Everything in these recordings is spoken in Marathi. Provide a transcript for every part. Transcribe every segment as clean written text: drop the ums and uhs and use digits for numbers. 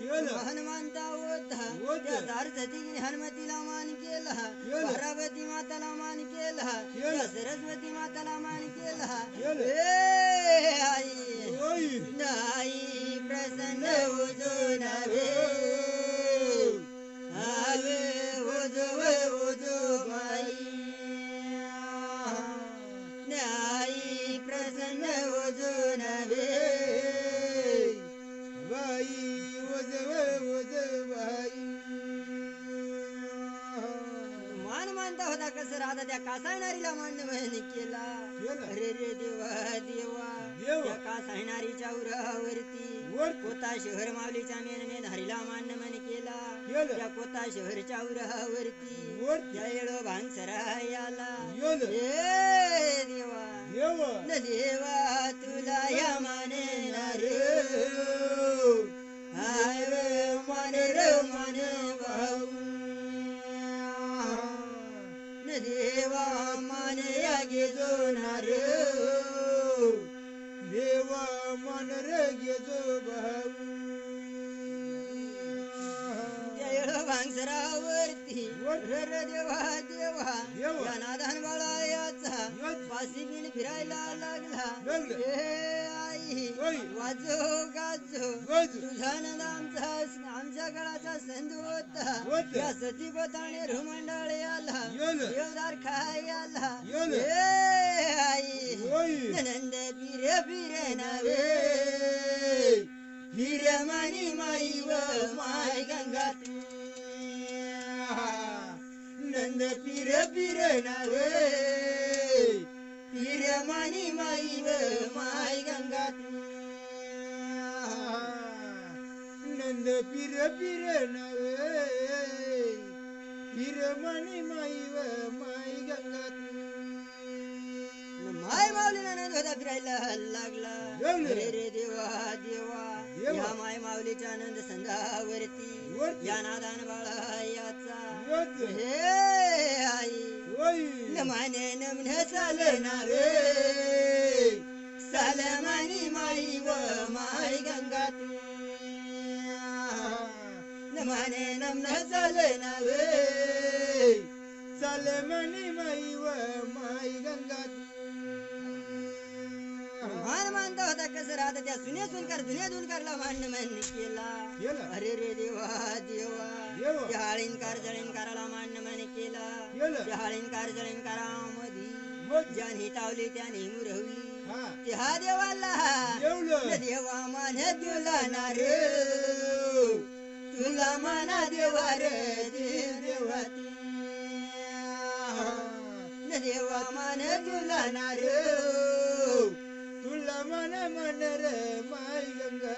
हनुमंता होता त्या दारसती हनुमतीला मान केला पार्वती माताला मान केला सरस्वती माताला मान केला आई आई प्रसन्न होतो नवे आवे होतो बाई आई प्रसन्न होतो नवे मान मानता होता कसं राधा त्या कासाळणारीला मांडवणी केला अरे रे देवा देवा त्या कासाळणारीच्या उरावरती कोता शहर माऊलीच्या मेन हरीला मांडवण केला त्या कोता शहरच्या उरावरती त्या येळो भांगसरायाला देवा न देवा तुला या माने रे आय मन भाऊ न देवा मन या गेजो नार देवा मन रे गेजो भाऊ भांगसरावरती रर देवा देवा या नादान बाळायाचा पासी बिन फिरायला लागला आई वाजो गाजो तुझा नंद आमच्या गळाचा संधू होता या सतीपताने रुमंडळ आला देवदार खाय आला आई नंद फिरे फिरे नवे हिरमणी माई व माय गंगा नंद फिर फिर नवे हिरमणी माई व माय गंगा नंद फिर फिर नवे हिरमणी माई व माय गंगा माय माऊलीला नंद होता फिरायला लागला रे रे देवा देवा या माय माऊलीच्या आनंद संधावरती या नादान बाळा याचा हे आई नमाने नमन चाले नावे सलमानी माई व माय गंगा नमाने नमन चाले नावे सलमानी माई व माय गंगा मान मानता होता कसं राहता त्या सुने सुनकरला मांडण मन केला अरे रे देवा देवा त्या हाळींकार जळींकाराला मांडण मन केला त्या हाळींकार जळींकारामधी ज्यानी तावली त्यानी मुरवली त्या देवाला देवा मान तुला ना रे तुला माना देवा रे देवा देवा मान तुला ना रे तुला मन मन रे माय गंगा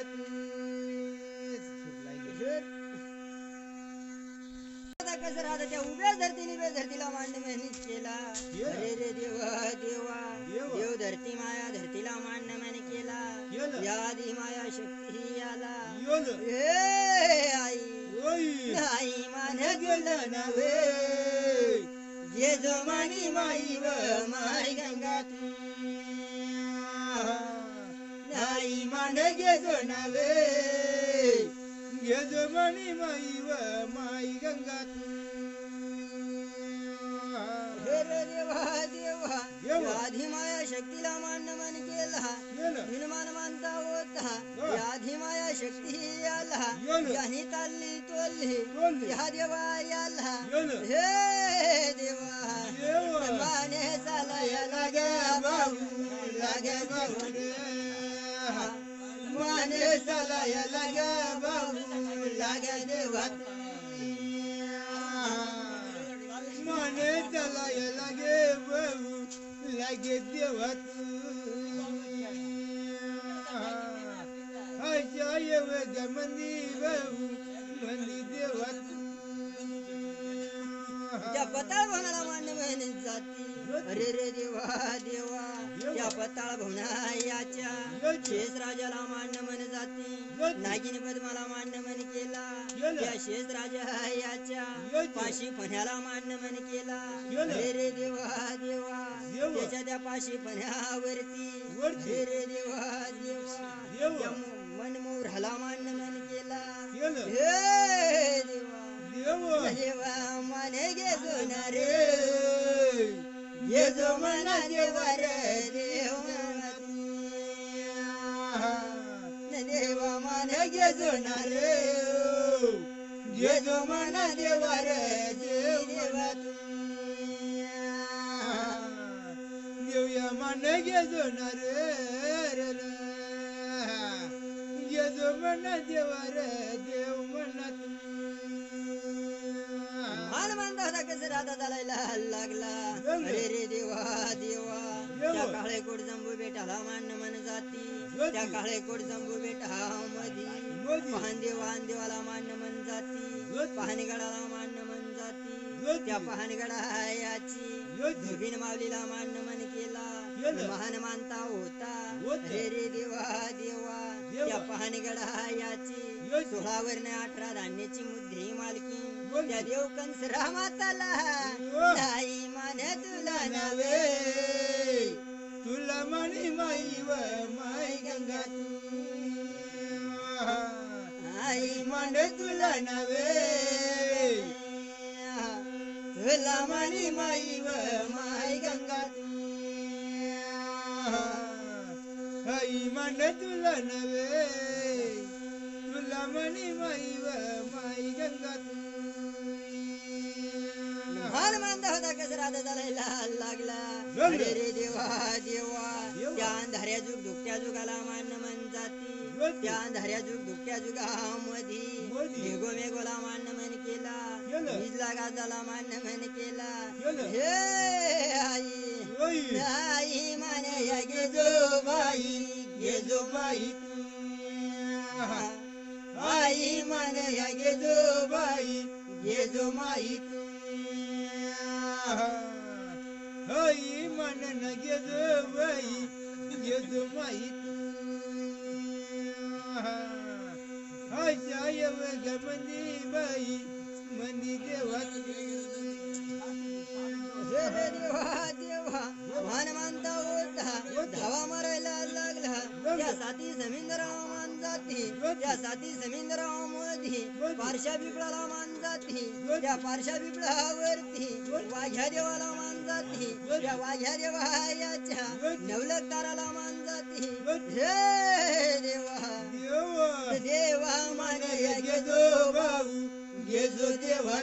कसं राहता त्या उभ्या धरतीला मांडण केला अरे रे देवा देवा देव धरती माया धरतीला मांडण केला या आधी माया शक्ती आला आई मान गेलं नवे जे जो मानी माई व माय गंगा नाई मान गेजो नवे गेजो मनी माई व माई गंगा देवा देवा आधी माया शक्तीला मांडण मन केला निर्माण मानता होता आधी माया शक्ती आला यानी ताल्ली तोल्ली या देवा याला हे देवा माने चालाया लागे भाऊ लागे भाऊ माने चालाया लागे भाऊ लागे देवा माने चालाया लागे भाऊ लागे देवा जय मंदी भाऊ मंदी देवा त्या पताळ भवनाला मांडण जाती अरे रे देवा देवा त्या पताळ भवनायाच्या शेष राजाला मांडण जाती नागिनी पद्माला मांडण केला त्या शेष राजायाच्या पाशी पण्याला मांडण केला अरे रे देवा देवा त्याच्या त्या पाशी पण्यावरती अरे रे देवा देवा मन मोराला मान मन केला हे देवा देवा माने गे जोना रे ये जो मना देवा रे देव देवा माने गे जोना रे ये जो मना देवा रे देवा देवया माने गे जोना रे ये जो मना देवा रे देव मना मान मानता होता कसं राधा चालायला लागला अरे रे देवा देवा त्या काळे कोट जंबू बेटाला मान मन जाती त्या काळे कोट जंबू बेटा मधी पाहन देवाला मान मन जाती पाहणगडाला मान मन जाती त्या पाहणगडाची दुर्बीन माऊलीला मान मन केला महान मानता होता अरे रे देवा देवा त्या पाहणगडाची 16 वर्ण 18 धान्याची मुद्दे मालकी त्या देव कंस रामाताला नाही माने तुला नवे तुला मणी माई व माई गंगा आई माने तुला नवे तुला मणी माई व माई गंगा आई माने तुला नवे तुला मणी माई व माई गंगा हाल मानता होता कसं राधा चालायला लागला अरे रे देवा देवा त्या अंधाऱ्या जुग दुकट्या जुगाला मान मन जाती त्या अंधाऱ्या जुग दुकट्या जुगामध्ये मेघोला मान मन केला वीजला गाजाला मान मन केला हे आई आई माने या गेजो बाई आई माने या गेजो माई आई मन न गेजो बाई गेजो माई जाय गमनी बाई मनी देवा देवा देवा मान मानता होता धावा मारायला लागला त्या साथी जमीनदाराला मान जाती त्या साथी जमीनदारामध्ये पारशा बिबळाला मान जाती त्या पारशा बिबळावरती वाघ्या देवाला मान जाती त्या वाघ्या देवाच्या नवलकदाराला मान जाती हे देवा देवा मान गेजो भाऊ गेजो देवा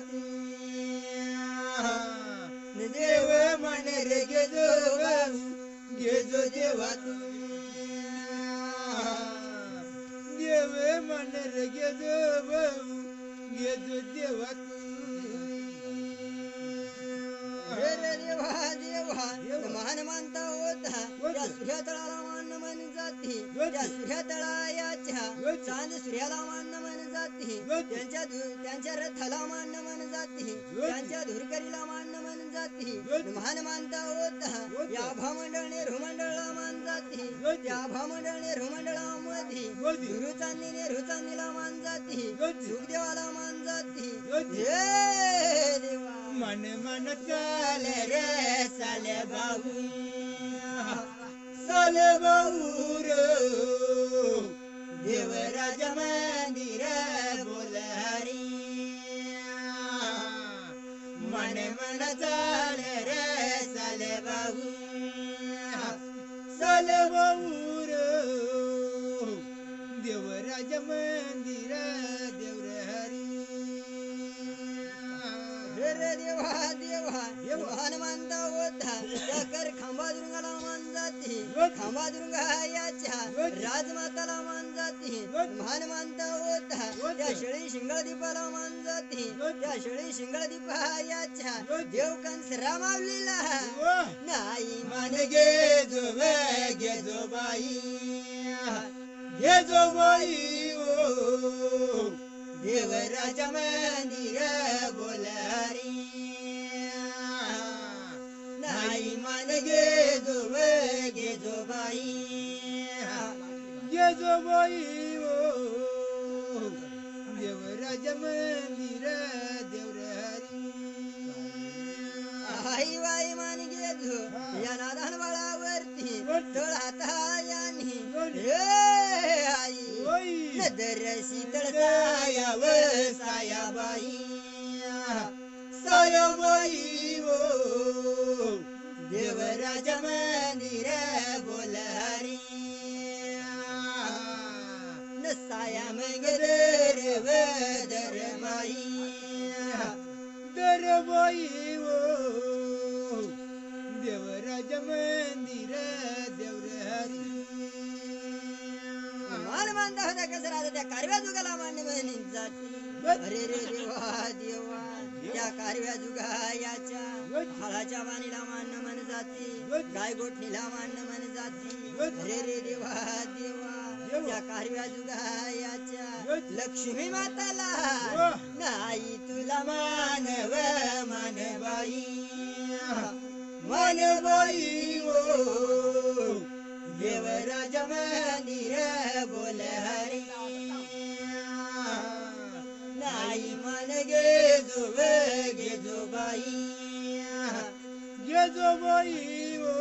देव मन रे गेजो भाऊ गेजो देवा देव मन रे गेजो भाऊ गेजो देवा रे देवा देवा मान मानता होता त्या सूर्या तळाला मान मन जाती त्या सूर्या तळाच्या चांद सूर्याला मान मन जाती त्यांच्या रथाला मान मन जाती त्यांच्या धुरकरीला मान मन जाती मान मानता होता या भामंडळ नेहरूमंडळाला मान जाती त्या भामंडळ नेहरूमंडळामध्ये नेहरूचांदीला मान जाती सुखदेवाला मान जाती हे देवा मन मन चाले रे साले भाऊ देवराज मंदिर बोल हरी मन मन चाले रे साले भाऊ देवराज मंदिर देवर हरी रे देवा देवा मान मानता होता त्या कर खांबा दुर्गाला मान जाती खांबा दुर्गाच्या राजमाताला मान जाती मान मानता होता त्या शेळी शिंगळ दीपाला मान जाती त्या शेळी शिंगळ दीपाच्या देव कंस रामावलीला नाही मान गेजो बाई ओ देवराज मंदिर बोल हरी नाही मान गेजो बाई ओ देवराज मंदिर देवर हरी आई बाई मान गेजो या नादान बाळावरती तळ हाता यानी आई नदर शीतळ सायाव सायाबाई सायाबाई ओ देवराज मंदिर बोलहरी न साया मग दरबाई दरबाई ओ देवराज मंदिर देवरहरी मान मानता होता कसं राहत त्या कारव्या जुगाला मान्य म्हणे जाती अरे रे देवा देवा त्या कारव्या जुगायाच्या हळाच्या वाणीला मान्य म्हण जाती गाय गोठणीला मान्य म्हण जाती अरे रे देवा देवा त्या कारव्या जुगायाच्या लक्ष्मी माताला नाही तुला मानव मानबाई मानबाई ओ देवराज मंदिर बोलहरी नाही मन गेजो बाई गेजो बाई ओ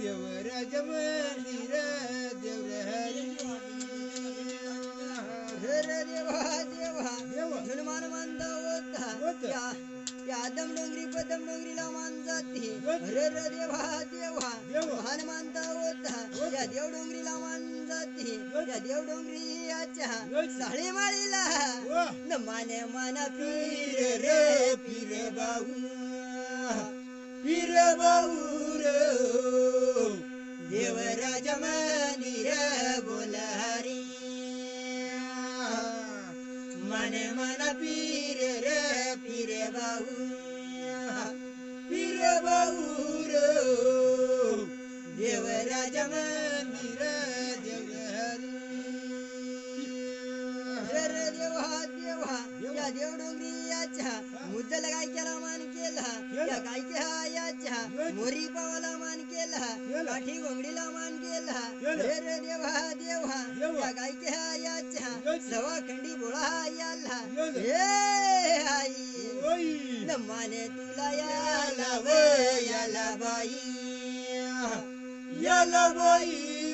देवराज मंदिर देवरहरी देवा देवा हनुमान मानता होता त्या दम डोंगरीला मान जाती अरे रे देवा देवा महान मानता होता त्या देव डोंगरीला मान जाती त्या देव डोंगरीच्या साळी माळीला न माने माना पीर रे पीर बाऊ रे देवराज मंदिर बोलहरी मने मन पीर रे पीर बाऊ रो देवराज मंदिर देवरहरी रे देवा देवा त्या देव डोंगरीयाच्या मुद्दल गायक्याला मान केला त्या गायक्याच्या मोरी पावाला मान केला काठी घोंगडीला मान केला रे देवा देवा त्या गायक्याच्या सवाखंडी बोळा याला हे आई न माने तुला याला बाई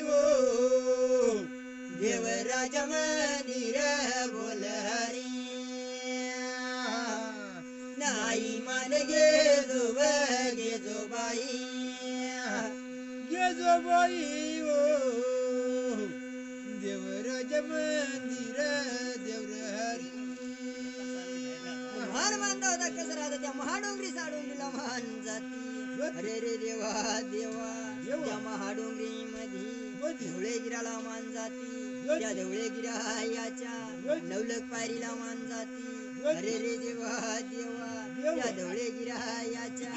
ओ देवराज मंदिर बोलहरी नाही मान गेजो बाई ओ देवराज मंदिर देवरहरी महान मानता होता कसं राहत त्या महाडोंगरी साडोंगरीला मान जाती अरे रे देवा देवा त्या महाडोंगरी मध्ये धवळे गिराला मान जाती त्या धवळे गिरायाच्या नवलक पायरीला मान जाती अरे रे देवा देवा त्या धवळे गिरायाच्या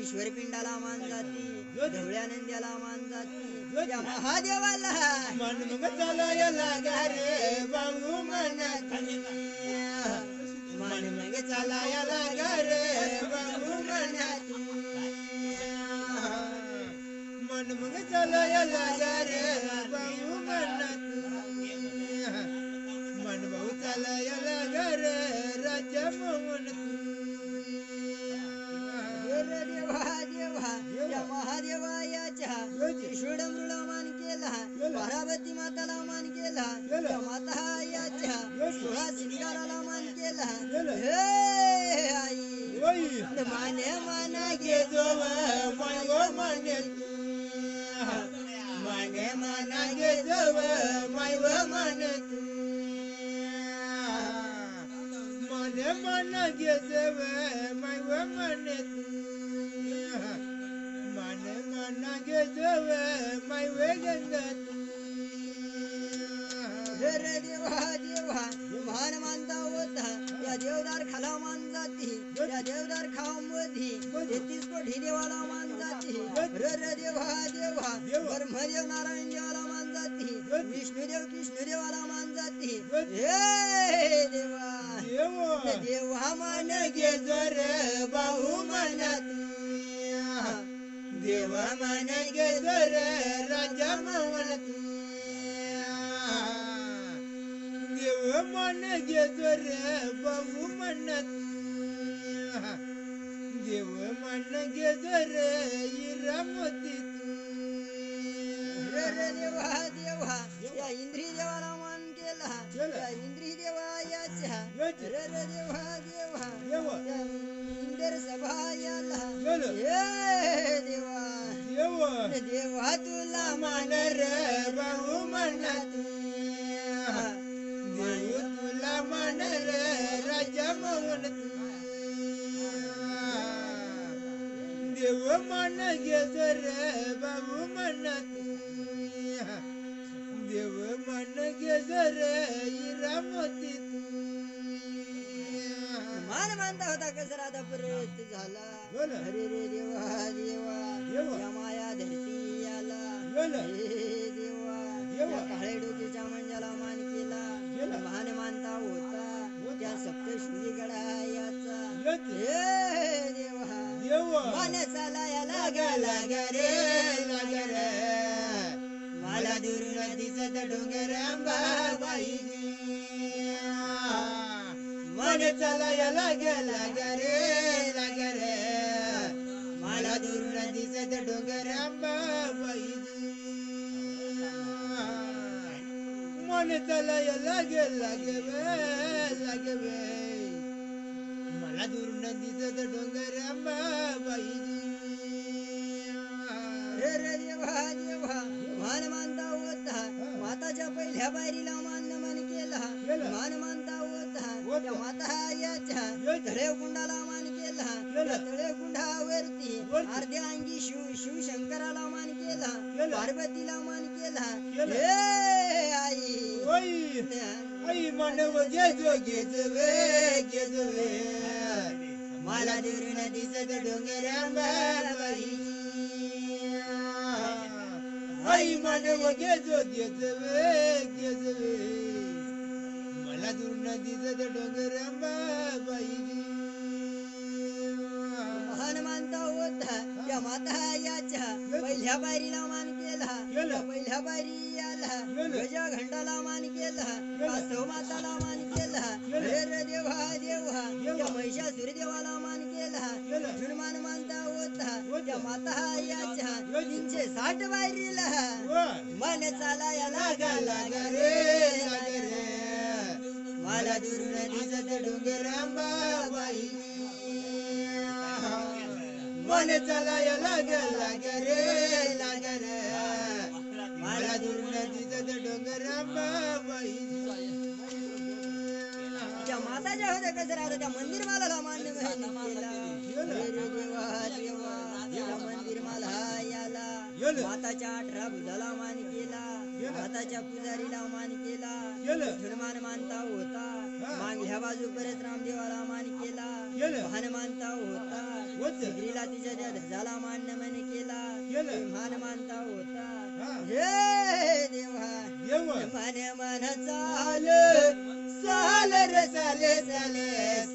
ईश्वर पिंडाला मान जाती धवळ्या नंद्याला मान जाती त्या महादेवाला मन मग चालायला रे बाबू मनात मन मग चालायला रे बाबू मनात मन मग चालायला रे बाबू मनात मन भाऊ चालायला रे राजा मोहन देवा देवा त्या महादेवायाच्या त्रिशूळमृला मान केला पार्वती माताला मान केला त्या माता याच्या 16 सिंगाराला मान केला हे आई माने माना गेजो माने माना गेजो माने मने मन गेजव मायव मने मने मन गेजव मायव गंगत रे देवा देवा महान मानता होता या देवदार खाला मान जाती या देवदार खामध्ये 33 कोटी देवाला मान जाती रे देवा देवा ब्रह्मदेव नारायण देवाला मान जाती विष्णुदेव कृष्णदेवाला मान जाती हे देवा देवा मान गेजो रे बाहू मनात देवा मान गेजो रे राजा मनात देव मन गेजो रे बाबू मनात देव मन गेजो रे इरामती अरे रे देवा देवा या इंद्री देवाला मान केला त्या इंद्री देवा याच्या अरे रे देवा देवा त्या इंद्र सभा याला हे देवा देवा तुला मान रे भाऊ म्हणत देव तुला मान रे राजा म्हणत देव मान घेत रे बाबू म्हणत देव मान घेत रे इरामती मान मानता होता कसरा परत झाला अरे रे देवा देवा या माया धरती याला हे देवा काळे डोकीच्या मंजाला मान केला मान मानता होता त्या सप्तशृंगी गडा याचा हे देवा मन चालाया लागा रे मला दुरून दिसत डोंगर अंबाबाई मन चालाया लागा रे मला दुरून दिसत डोंगर अंबाबाई मन चालाया लागे मला दुरून दिसत डोंगर अंबाबाई रे देवा मान मानता होता माताच्या पहिल्या बारीला मान नमन केला मान मानता होता त्या माता याच्या तळे कुंडाला मान केला तळे कुंडावरती अर्ध्या अंगी शिवशंकराला मान केला पार्वतीला मान केला हे आई मानव घेजवे मला दुरून दिसत डोंगर अंबाबाई आई मानव घेजवे मला दुरून दिसत डोंगर अंबाबाई मान मानता होता त्या माता याच्या पहिल्या बारीला मान केला पहिल्या बारी याला गजा घंटाला मान केला कासव माताला मान केला रे देवा त्या महिषासुर देवाला मान केला मान मानता होता त्या माता याच्या 360 बारीला मन चालाया लागा रे मला दुरून दिसत डोंगर अंबाबाई मन चालाया लागा रे मला दुरून दिसत डोंगर अंबाबाई त्या माताच्या होत्या कसं राहतं त्या मंदिर मालाला मान्य केला देवा त्या मंदिर माला याला माताच्या 18 भुजाला मान केला माताच्या पुजारीला मान केला हनुमान मानता होता मागल्या बाजू परत रामदेवाला मान केला भान मानता होता सिगरीला तिच्या त्या ध्वजाला मान नमन केला भान मानता होता हे देवा मन चाल रे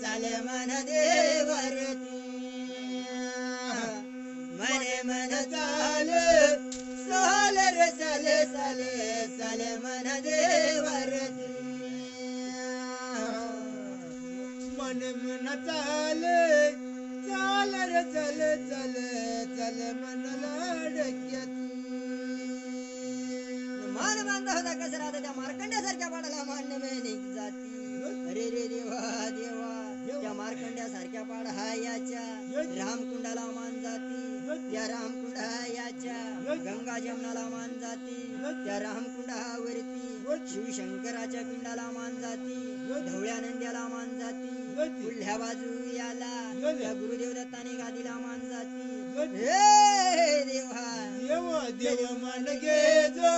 साले मन देवरती मन चाल रे साले मन देवरती मन चाल रे चल मन लाडक्यात मान बांधा होता कसं राहतं त्या मार्कंड्यासारख्या पाडाला मान नमन जाती अरे रे देवा त्या मार्कंड्यासारख्या पाड हा याच्या रामकुंडाला मान जाती त्या रामकुंडा याच्या गंगा जमनाला मान जाती त्या रामकुंडावरती शिवशंकराच्या पिंडाला मान जाती ढवळ्या नंद्याला मान जाती पुढल्या बाजू याला त्या गुरुदेव दत्ताने गादीला मान जाती हे देवा मन गेजो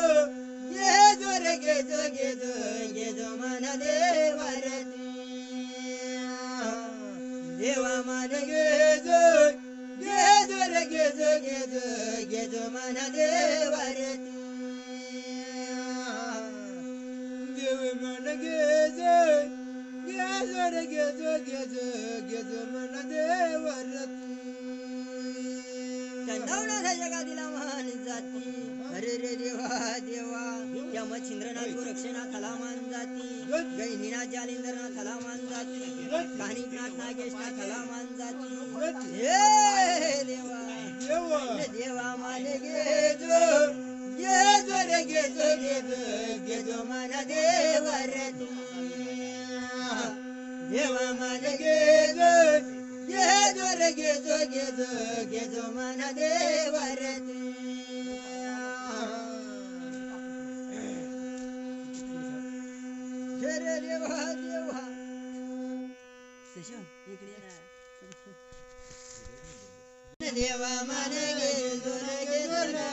मन देवरती देवा मान गेजो मन देवरती देव मन गेजो मन देवरती चंदावण्याच्या जगातीला मान जाती अरे रे देवा त्या मच्छिंद्रनाथ गोरक्षनाथाला मान जाती गैनीनाथ जालिंदरनाथाला मान जाती कानिकनाथ नागेशनाथाला मान जाती हे देवा मान गेजो रे गेजो गेजो गेजो मन देवर तू देवा मन गेजो गेजो रे गेजो गेजो गेजो मन देवर तू रे देवा देवा इकडे ना देवा मन गेजो रे गेजो रे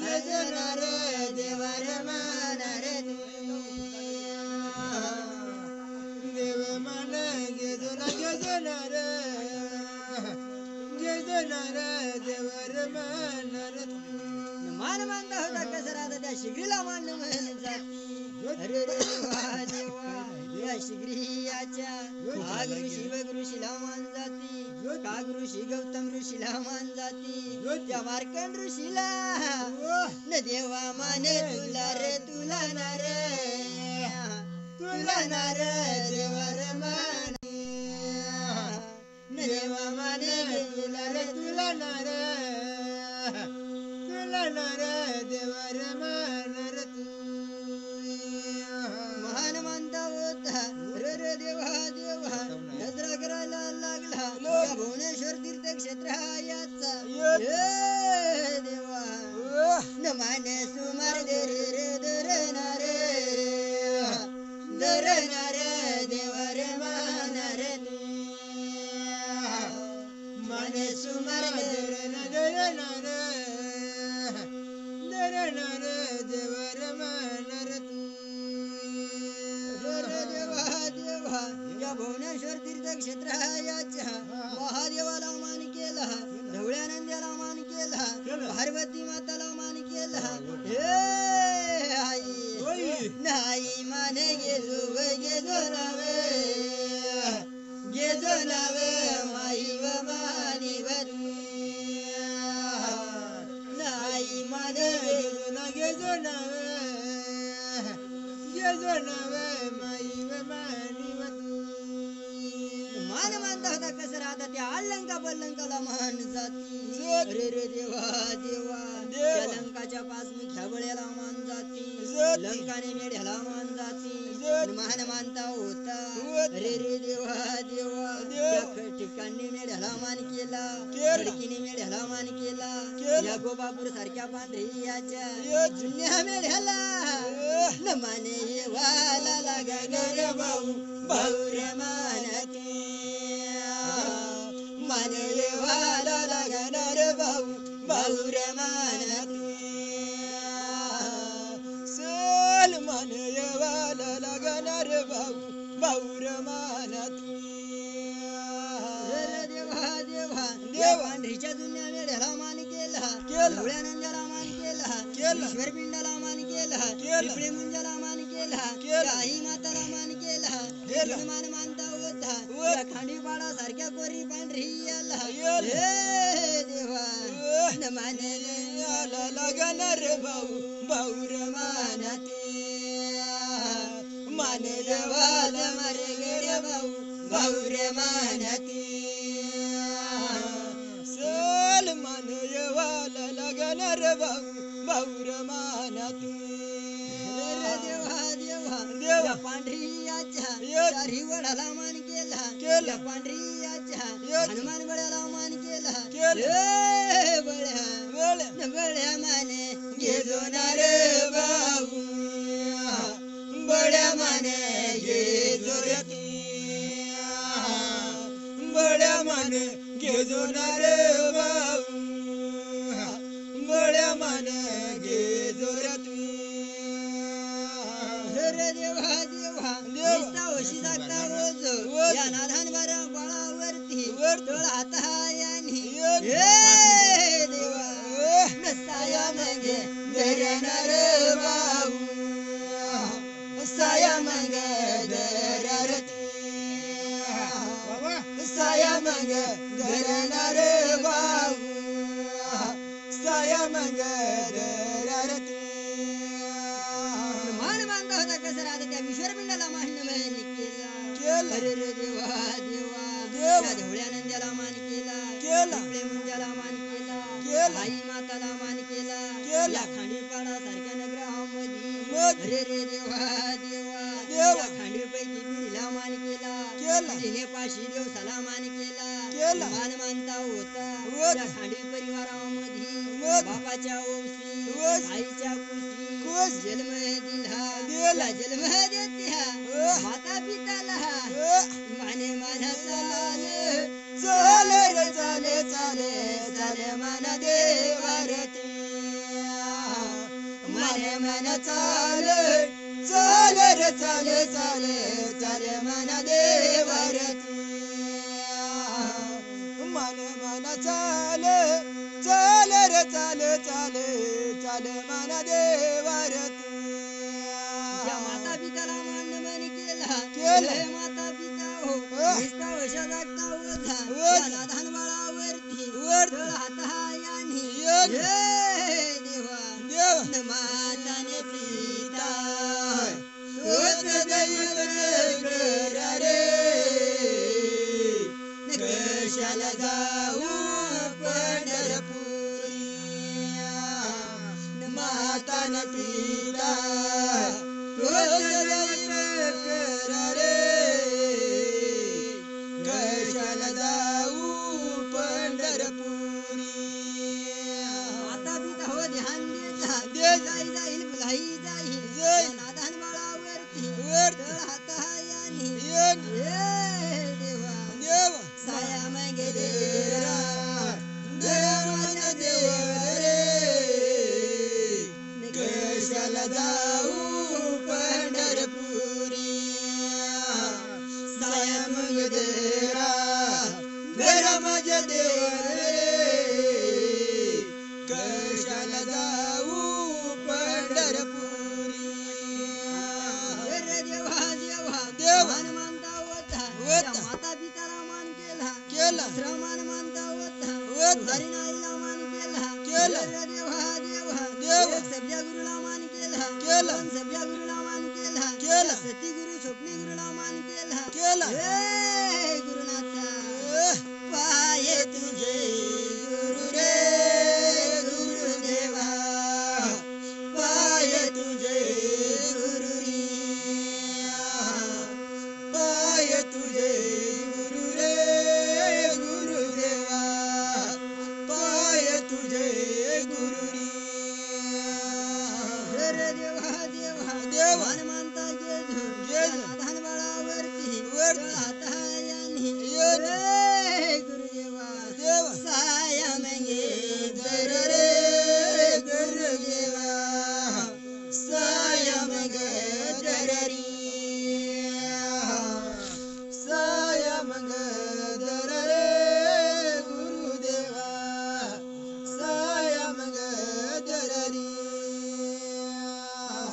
गेजो रे देवा रे मन रे तू देवा मन गेजो रे गेजो रे देवा रे मन रे तू मान मानता होता कसं राहता त्या शिगरीला मान म्हण जाती अरे रे देवा देवा या शिग्रियाच्या आग ऋषी बग ऋषीला मान जाती काग ऋषी गौतम ऋषीला मान जाती त्या मार्कंड ऋषीला न देवा माने तुला रे तुला ना रे देवा रे माने न देवा माने तुला रे तुला ना रे देवा रे मान रे तू महान मानता होता रे देवा देवा नजरा करायला लागला भुवनेश्वर तीर्थ क्षेत्र याचा देवा न माने सुमार दे रे दरना रे देवा रे मान रे तू माने सुमार दे दरना रे देवा रे मान रे तू देवा देवा या भुवनेश्वर तीर्थ क्षेत्र याच्या महादेवाला मान केला ढवळ्यानंद्याला मान केला पार्वती माताला मान केला हे आई नाही माने गेजो नावे माई व मानी वरू नाही माने गेजो नावे माई व मानी वरू मान मानता होता कसं राहता त्या अलंका बल्लंकाला मान जाती रे देवा देवा त्या लंकाच्या पास मी खेबळ्याला मान जाती लंकाने मेढ्याला मान जाती मान मानता होता रे देवा देवा त्या ठिकाणी मेढ्याला मान केला खडकीने मेढ्याला मान केला या गोबापूर सारख्या पांढरीयाच्या जुन्या मेढ्याला न माने वाला लागा रे भाऊ रे मानती माने वाला लागा रे भाऊ रे मानती सल माने वाला लागा रे भाऊ रे मानती देवा देवा पांढरीच्या जुन्या मेढ्याला मान केला ढवळ्यानंद्याला मान केला ईश्वर पिंडाला मान केला पिपळे मुंजाला मान केला आई माताला मान केला मान मानता होता खांडीपाडा सारख्या कोरी पांढरी याला देवा न माने लागणार भाऊ रे मानती माने देवाल मारे गे भाऊ रे मानती सल माने देवाला लागणार भाऊ रे मानती देवा देवा देवा पांढरीयाच्या चारी वडाला मान केला पांढरीयाच्या हनुमान बळ्याला मान केला बळ्या माने गेजो ना रे बाबू बळ्या माने गेजो रे बळ्या माने गेजो ना रे बाबू बळ्या माने गेजो रे देवा देवा निस्ता होशी जागता रोज या नाधान बाळावरती तळ हातायानी देवा नसाया मगे धरना रे बाबू साया मगे धरती साया मगे धरना रे बाबू साया मगे धरती कसं राहतं त्या विश्वरपिंडाला मान केला अरे रे देवा देवा ढवळ्यानंद्याला मान केला पिपळे मुंजाला मान केला आई माताला मान केला खांडीपैकी पिढीला मान केला तिने पाशी दिवसाला मान केला मान मानता होता त्या खांडी परिवारामध्ये बापाच्या ओशी आईच्या कुशी जन्म दिला जन्म देत्या माता पिताला माने मानाचा चाले रे चाले चाले चाले मान देवारती माने मन चाले चाले रे चाले चाले चाले मन देवारती माने मन चाले चाले रे चाले चाले चाले मन देवारती माता पिताला मान मन केला माता पिता हो निस्ता वशा जागता होता नादान बाळावरती हातायानी देवा माताने पिता तोच दैवत करा रे कशाला जाऊ पंढरपुरी माताने पिता तोच दैवत करा रे कशाला जाऊ पंढरपुरी माता पिता हो ध्यान जाईल बुलाई जाईल नादान बाळावरती हातायानी देवा साया मागे देरा देवाचा देव रे कशाला जाऊ पंढरपुरी साया मागे देरा देरा माझ्या देव रे कशाला जाऊ पंढरपुरी देवा मानता होता माता पिताला मान केला मान मानता होता हरिनाईला मान केला देवा सभ्या गुरुला मान केला सभ्या गुरुला मान केला सती गुरु स्वप्नी गुरुला मान केला हे गुरुनाथा पाये तुझे गुरु रे गुरुदेवा पाये तुझे गुरु पाये तुझे गुरु रे गुरुदेवा पाये तुझे गुरु रे देवा मान मानता नादान बाळावरती हातायानी गुरुदेवा साया मंगे जर रे गुरुदेवा साया मंग जररी साया मंग जर रे गुरुदेवा साया मंग जररी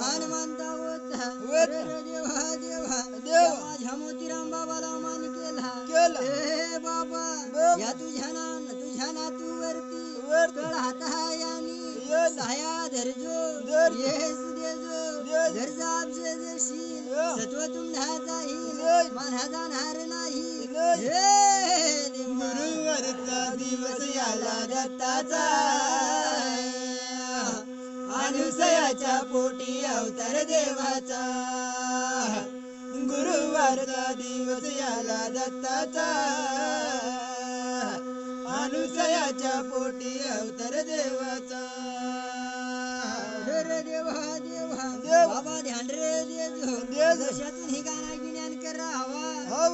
हनुमंता होता देवा माझ्या मोतीराम बाबाला मान केला हे बाबा या तुझ्या नातूवरती हातायानी साया धरजो येस देजो गरजाब जे देशील सत्व तुम्हा जाईल माना जाणार नाही गुरुवरचा दिवस याला दत्ताचा अनुसयाच्या पोटी अवतार देवाचा गुरुवारचा दिवस याला दत्ताचा अनुसयाच्या पोटी अवतार देवाचा देवा बाबा ध्यान रे देजो जशातून ही गाणं गिन्यान करावा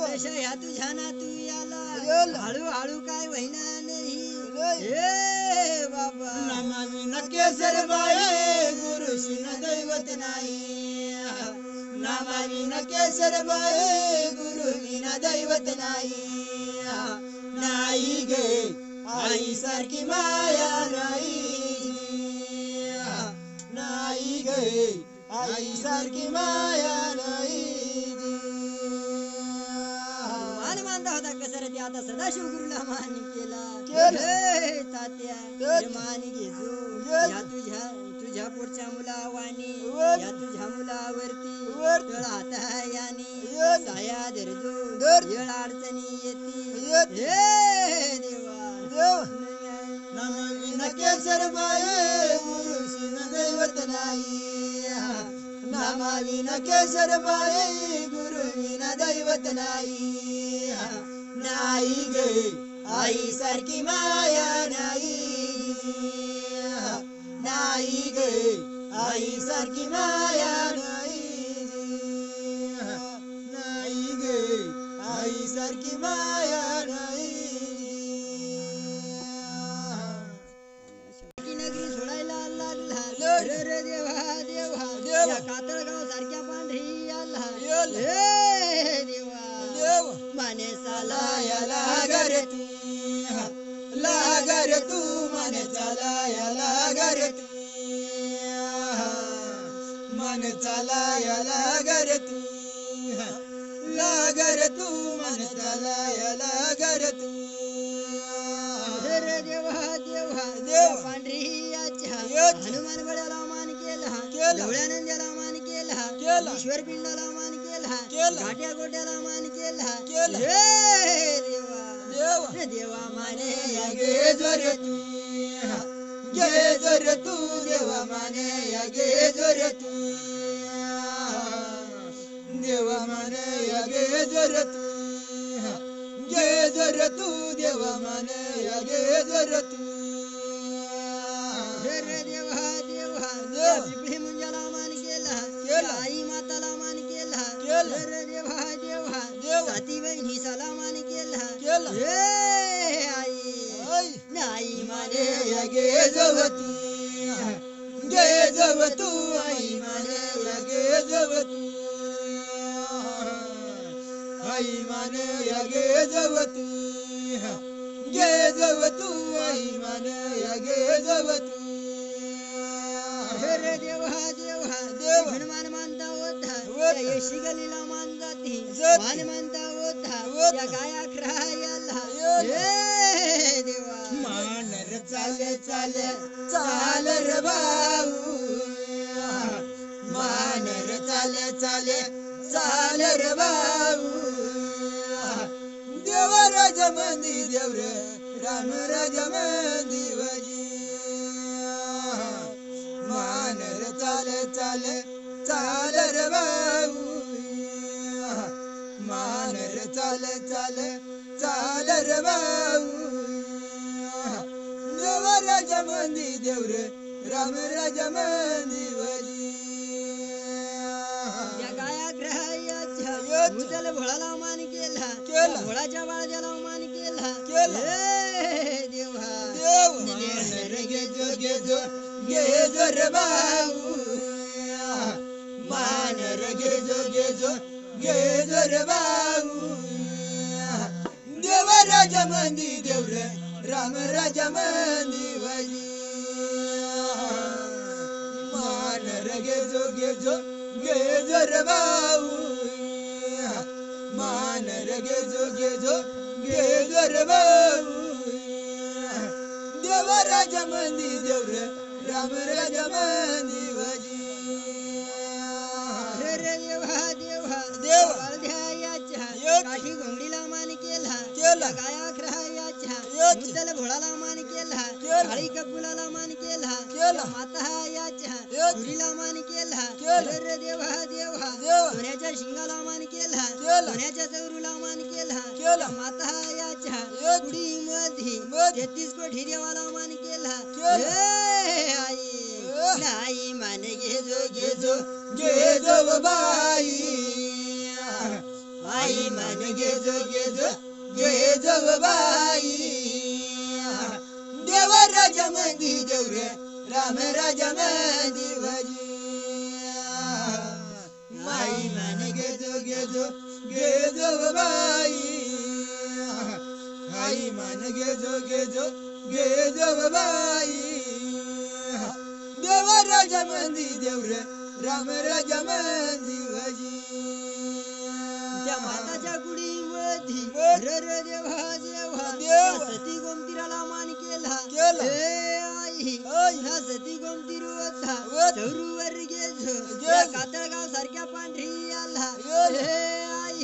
तशा ह्या तुझ्या नातू याला हळूहळू काय वहिना नाही हे बाबा नामाविन केसर बाये गुरुशिन दैवत नाही नामाविन केसर बाये गुरुविन दैवत नाही नाही गे आई सारखी माया नाही नाही गे आई सारखी माया नाही मान मानता होता कसरती आता सदाशिव गुरुला मान केला तात्या मान घेजो या तुझ्या पुढच्या मुलावानी या तुझ्या मुलावरती हातायानी साया धरजो येळ अडचणी येते हे देवा नामाविन केसर बाये गुरुशिन दैवत नाही नामाविन केसर बाये मिळवत नाही नाही गे आई सारखी माया नाही नाही गे आई सारखी माया नाही नाही गे आई सारखी माया नाही नगरी सोडायला लागला रे देवा देवा या कातळगाव सारख्या पांढरी आला हे देवा माने साला लागर तू लागर तू मन चालाया लागर तू मन चालाया लागर तू लागर तू मन चालाया लागर तू रे देवा देवा पांढरी आच्या हनुमान बळ्याला मान केला ढवळ्यानंद्याला मान केला ईश्वर पिंडाला मान केला घाट्या गोट्याला मान केला हे देवा देवा माने या गे जोर तू गे जोर तू देवा माने या गे जोर तू देवा माने या गे जोर तू गे जोर तू देवा माने या गे जोर तू रे देवा देवा पिपळी मुंजाला मान केला आई माताला मान केला रे देवा देवा साती बहिणी साला मान केला हे आई नाही माने या गे जव तू गे जव तू आई माने या गे जव तू आई माने या गे जव तू गे जव तू आई माने या गे जव तू रे देवा देवा हनुमान मानता होता यशी गलीला मान जाती मान मानता होता या गाया खरायाला हे देवा मानर चाले चाले चाल रे भाऊ मानर चाले चाले चाल रे भाऊ देव राज मंदी देव रे राम राज मंदी वजी मानर चाले चाले चाल रे भाऊ मानर चाले चाले चाल रे भाऊ देव राज मंदी देव रे राम राज मंदी वजी या गाया ग्रहायाच्या भूतल भोळाला मान केला भोळाच्या बाळजाला मान केला हे देवा गे जो गे जो गे जो रे भाऊ मानर गे जो गे जो गे जो रे भाऊ देव राज मंदी देव रे राम राज मंदी वजी मानर गे जो गे जो रे भाऊ मानर गे जो रे भाऊ देव राज मंदी देव रे राम राज मंदी वजी रे देवा देवा बाळध्यायाच्या काठी घोंगडीला मान केला गाया खरायाच्या भूतल भोळाला मान केला काळी कपुलाला मान केला माता याच्या पुरीला मान केला रे देवा सोन्याच्या शिंगाला मान केला सोन्याच्या चौरूला मान केला माता याच्या पुडी मध्ये 33 कोटी देवाला मान केला हे आई नाही मान गे जो बाई आई मान गे जो बाई देव राज मंदी देव रे राम राज मंदी वजी आई मान गे जो बाई आई मान गे जो बाई देव राज मंदी देव रे राम राज मंदी वजी त्या माताच्या गुडी मध्ये रे देवा सती गोमतीराला मान केला हे आई सती गोमतीर होता चौरूवर गेजो कातळगाव सारख्या पांढरी आला हे आई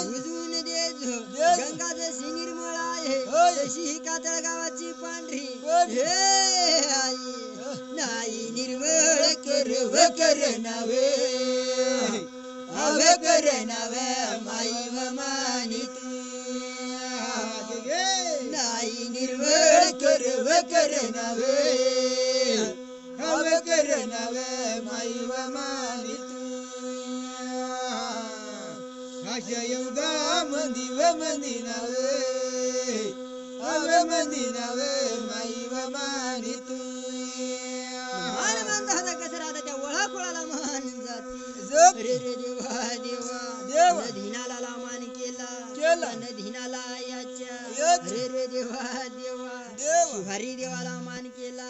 उजवून देजो गंगा जशी निर्मळ आहे तशी ही कातळगावाची पांढरी हे आई नाही निर्मळ कर नावे अवे कर नावे माई करणावे हवे करणावे माई व मानित अशा योगा मंदी व मंदी नावे हवे मंदी नावे माई व मानित मान मानता कसरा त्या वळा खोळाला मान जाती रे रे देवा देवा देवा नदीनाला मान केला नदीनाला याच्या रे रे देवा देवा शिवारी देवाला मान केला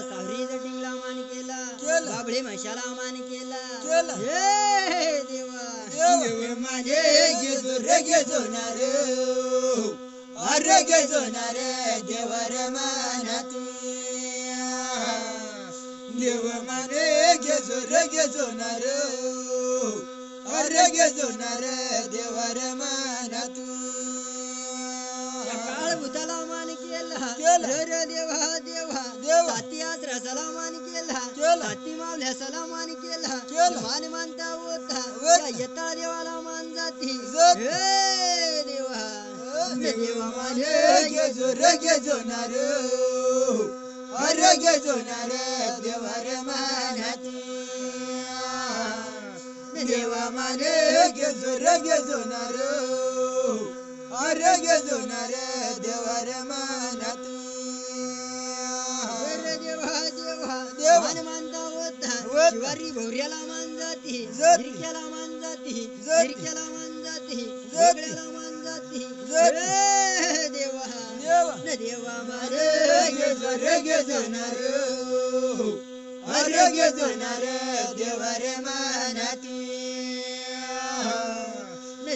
सावरी जटिंगला मान केला बाबळे म्हशाला मान केला हे देवा देव माझे घेतो रे घेतो ना रे अरे घेतो ना रे देवर मानात देव माने घेतो रे घेतो ना रे अरे घेतो ना रे देवर मानात काळ भूताला मान केला रे देवा देवा साती आसराला मान केला साती मावल्या सलामान केला मान मानता होता येता देवाला मान जाती हे देवा देवा माझे घेतो रे घेतो ना रे अरे घेतो ना रे देवर मानात देवा माने घेतो रे घेतो ना रे अरे घेतो ना रे देवर मानात देवा देवा मान मानता होता शिवारी भोवऱ्याला मान जाती झिरक्याला मान जाती झिरक्याला मान जाती झोगड्याला मान जाती रे देवा देवा मारे घेतो रे घेतो ना रे अरे घेतो ना रे देवर मानात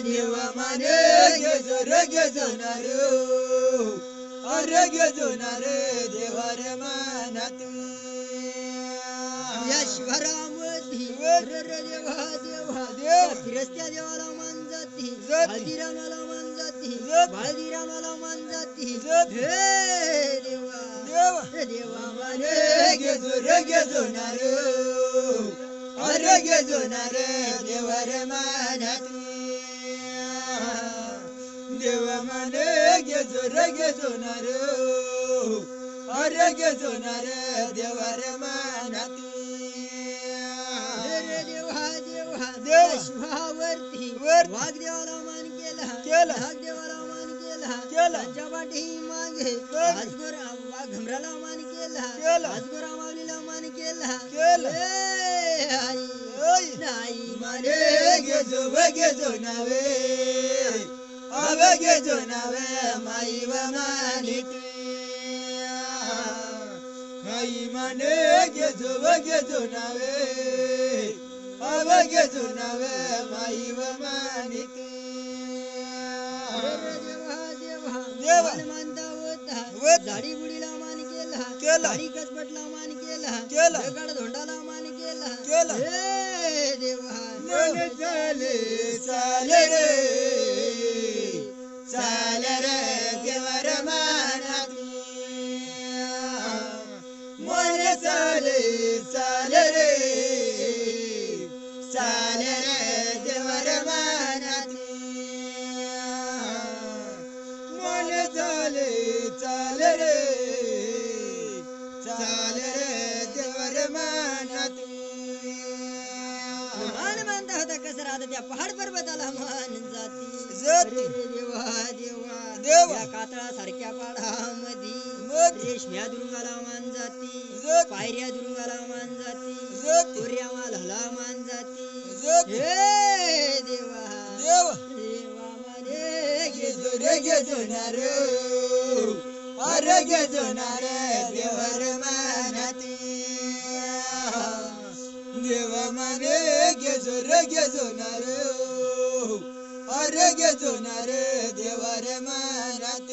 देवा माने घेतो रे घेतो ना रे अरे घेतो ना रे देवर मानात या शिवरामती रे देवा देवा फिरस्त्या देवाला मान जाती हळदीरामाला मान जाती हळदीरामाला मान जाती हे देवा देवा माने घेतो रे घेतो ना रे अरे घेतो ना रे देवर मानात देव माने घेतो रे घेतो ना रे अरे घेतो ना रे देवर मानात देवा देवा शिवावरती वाघ देवाला मान केला वाघ देवाला मान केला त्यांच्या पाठी मागे आजगोर घमराला मान केला आजगोरा माऊलीला मान केला आई नाही माने घेतो घेतो नावे अवे घेतो नावे माई व मानित आई माने घेतो घेतो नावे अवे घेतो नावे माई व मानित देवा मानता होता झाडी बुडीला मान केला झाडी कसपटला मान केला दगड धोंडाला मान केला हे देवा मन चाले चाले रे चाले रे देवर मानात मन चाले चाले रे चाले रे देवर मानात मन चाले चाले रे चाले रे देवर मानात मान मानता होता कसं राहत त्या पहाड पर्वताला मान जाती रे देवा देवा या कातळा सारख्या पाडामध्ये रेशम्या दुरुंगाला मान जाती पायऱ्या दुरुंगाला मान जाती तोऱ्या मालाला मान जाती हे देवा देवा माने घेतो रे घेतो ना रे अरे घेतो ना रे देवर मानात देव माने घेतो रे घेतो ना रे अरे घेतो ना रे देवर मानात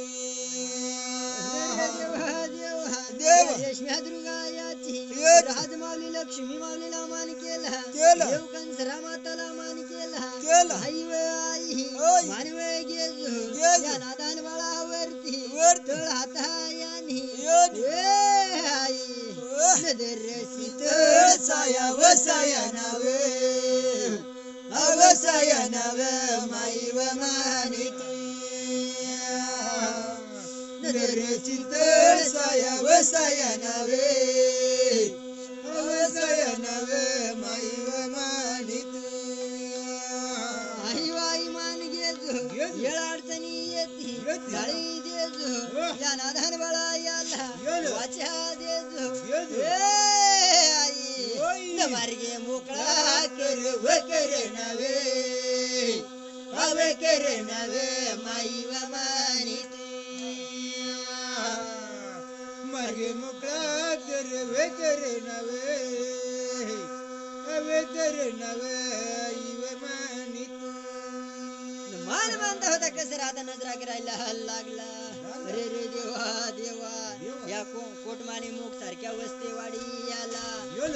देवा रेशम्या दुर्गायाची राजमाऊली लक्ष्मी माऊलीला मान केला देव कंसरा माताला मान केला आई वे आई मानवे गेजो या नादान बाळावरती तळ हातायानी आई नदरसित साया वसाया नावे अवसाया नावे माई व मानित चिंत साया वसाया नवे माई व मानित आई वाई मान घेजो येळ अडचणी येती जाळी देजो या नादान बळा याला वाचा देजो आई मार्गे मोकळा कर व कर नवे अवे कर नवे माई व मानित मार्गे मोकळा कर वे कर नवे अवे कर नवे आई व मानित मान बांधा होता कसं आता नजरा करायला लागला रे रे देवा देवा या कोटमाने मुख सारख्या वस्तेवाडी याला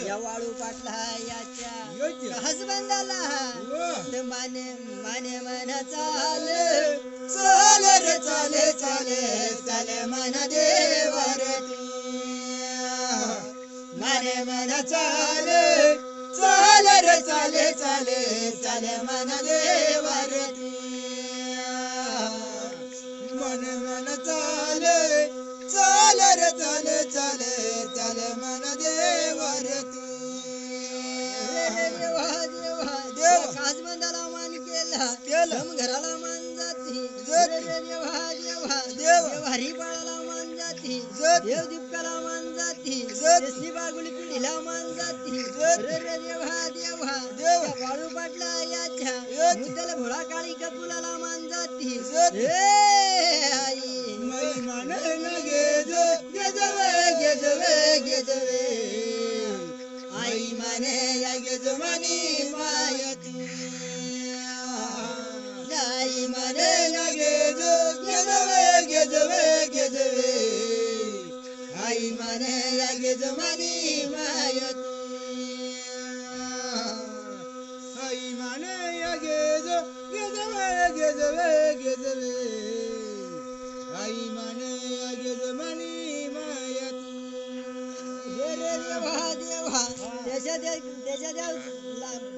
या वाळू पाटला याच्या हसबंदाला माने माने मन चाले चाले रे चाले चाले चाले मन देवारती माने मन चाले चाले रे चाले चाले चाले मन देवारती मन मन चाले चाले रे चाले चाले चाले मन देवर तू देवा देवा देवा काजबंदाला मान केला केलं घराला मान जाती रे देवा देवा देवा हरिपाळाला मान जाती देव दीपकाला मान जाती देसली बागुली पिढीला मान जाती रे देवा देवा देवा बाळू पाटला याच्या मुद्दल भोळा काळी कपुलाला मान जाती आई मै मन गेजो गेजवे गेजवे गेजवे आई माने या गेजमानी मायती आई माने या गेजो गेजवे गेजवे गेजवे आई माने या गेजमानी मायती आई माने या गेजो गेजवे गेजवे गेजवे आई माने या गेजमानी मायती रे देवा देवा त्याच्या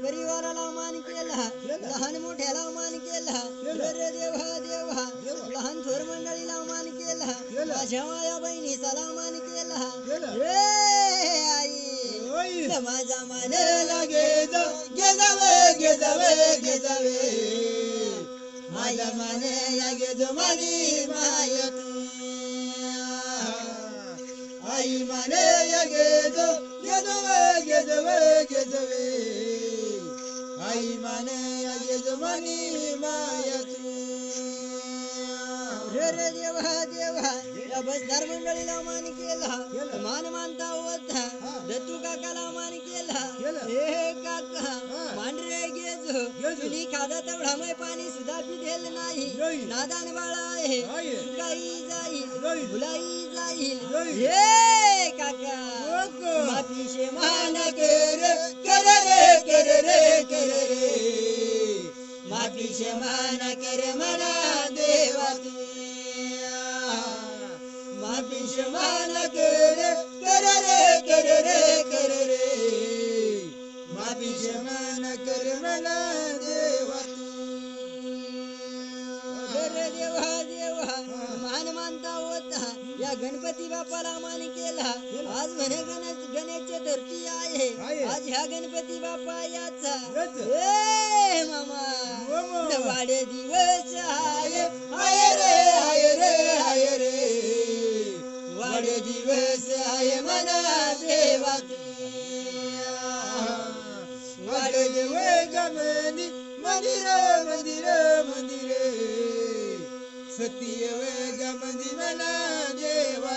परिवाराला मान केला लहान मोठ्याला मान केला रे देवा देवा लहान थोर मंडळीला मान केला माझ्या माया बहिणीचा मान केला रे आई माझा मान लागे गेजावे गेजावे गेजावे माझ्या माने या गेजमानी मायती आई माने या गेजो गेजवे गेजवे गेजवे आई माने या गेजमानी मायती रे देवा देवा या बसदार मंडळीला मान केला मान मानता होता दत्तू काकाला मान केला हे काका मांडरे गेजो तुली खादा तेवढा मै पाणी सुद्धा पिदेल नाही नादान बाळा आहे गाई जाईल भुलाई जाईल हे काका माफी शे मान कर रे कर रे कर रे माफी शे मान कर मना देवा माफी शे मान कर रे कर रे कर रे माफी शे मान कर मना देवा रे देवा देवा मान मानता होता या गणपती बाप्पाला मान केला आज म्हणे गणेश चतुर्थी आहे आज ह्या गणपती बाप्पा याचा मामा वाडे दिवस हाय हाय रे हाय रे हाय रे वाडे दिवस हाय मना देवा वाडे देवे गमनी मंदिर मंदिर मंदिर सत्य वे गमनी मना देवा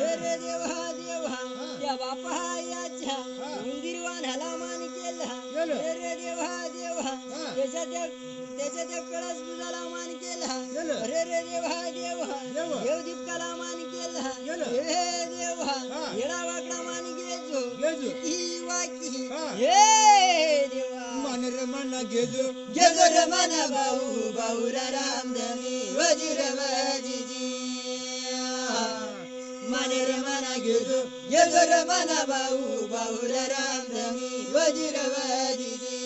रे देवा देवा त्या बापा याच्या मंदिर वाणाला मान केला रे देवा देवा त्याच्या त्या कळस बुजाला मान केला रे देवा देवा देव दीपकाला मान केला हे देवा येडा वाकडा मान घेजो ही वाकी हे देवा मन रे मन गेजो गेजो रे मन भाऊ भाऊ रामधनी वजीर वजीजी माने रे मना गेजो गेजो रे मना भाऊ भाऊ रामधनी वजीर वजीजी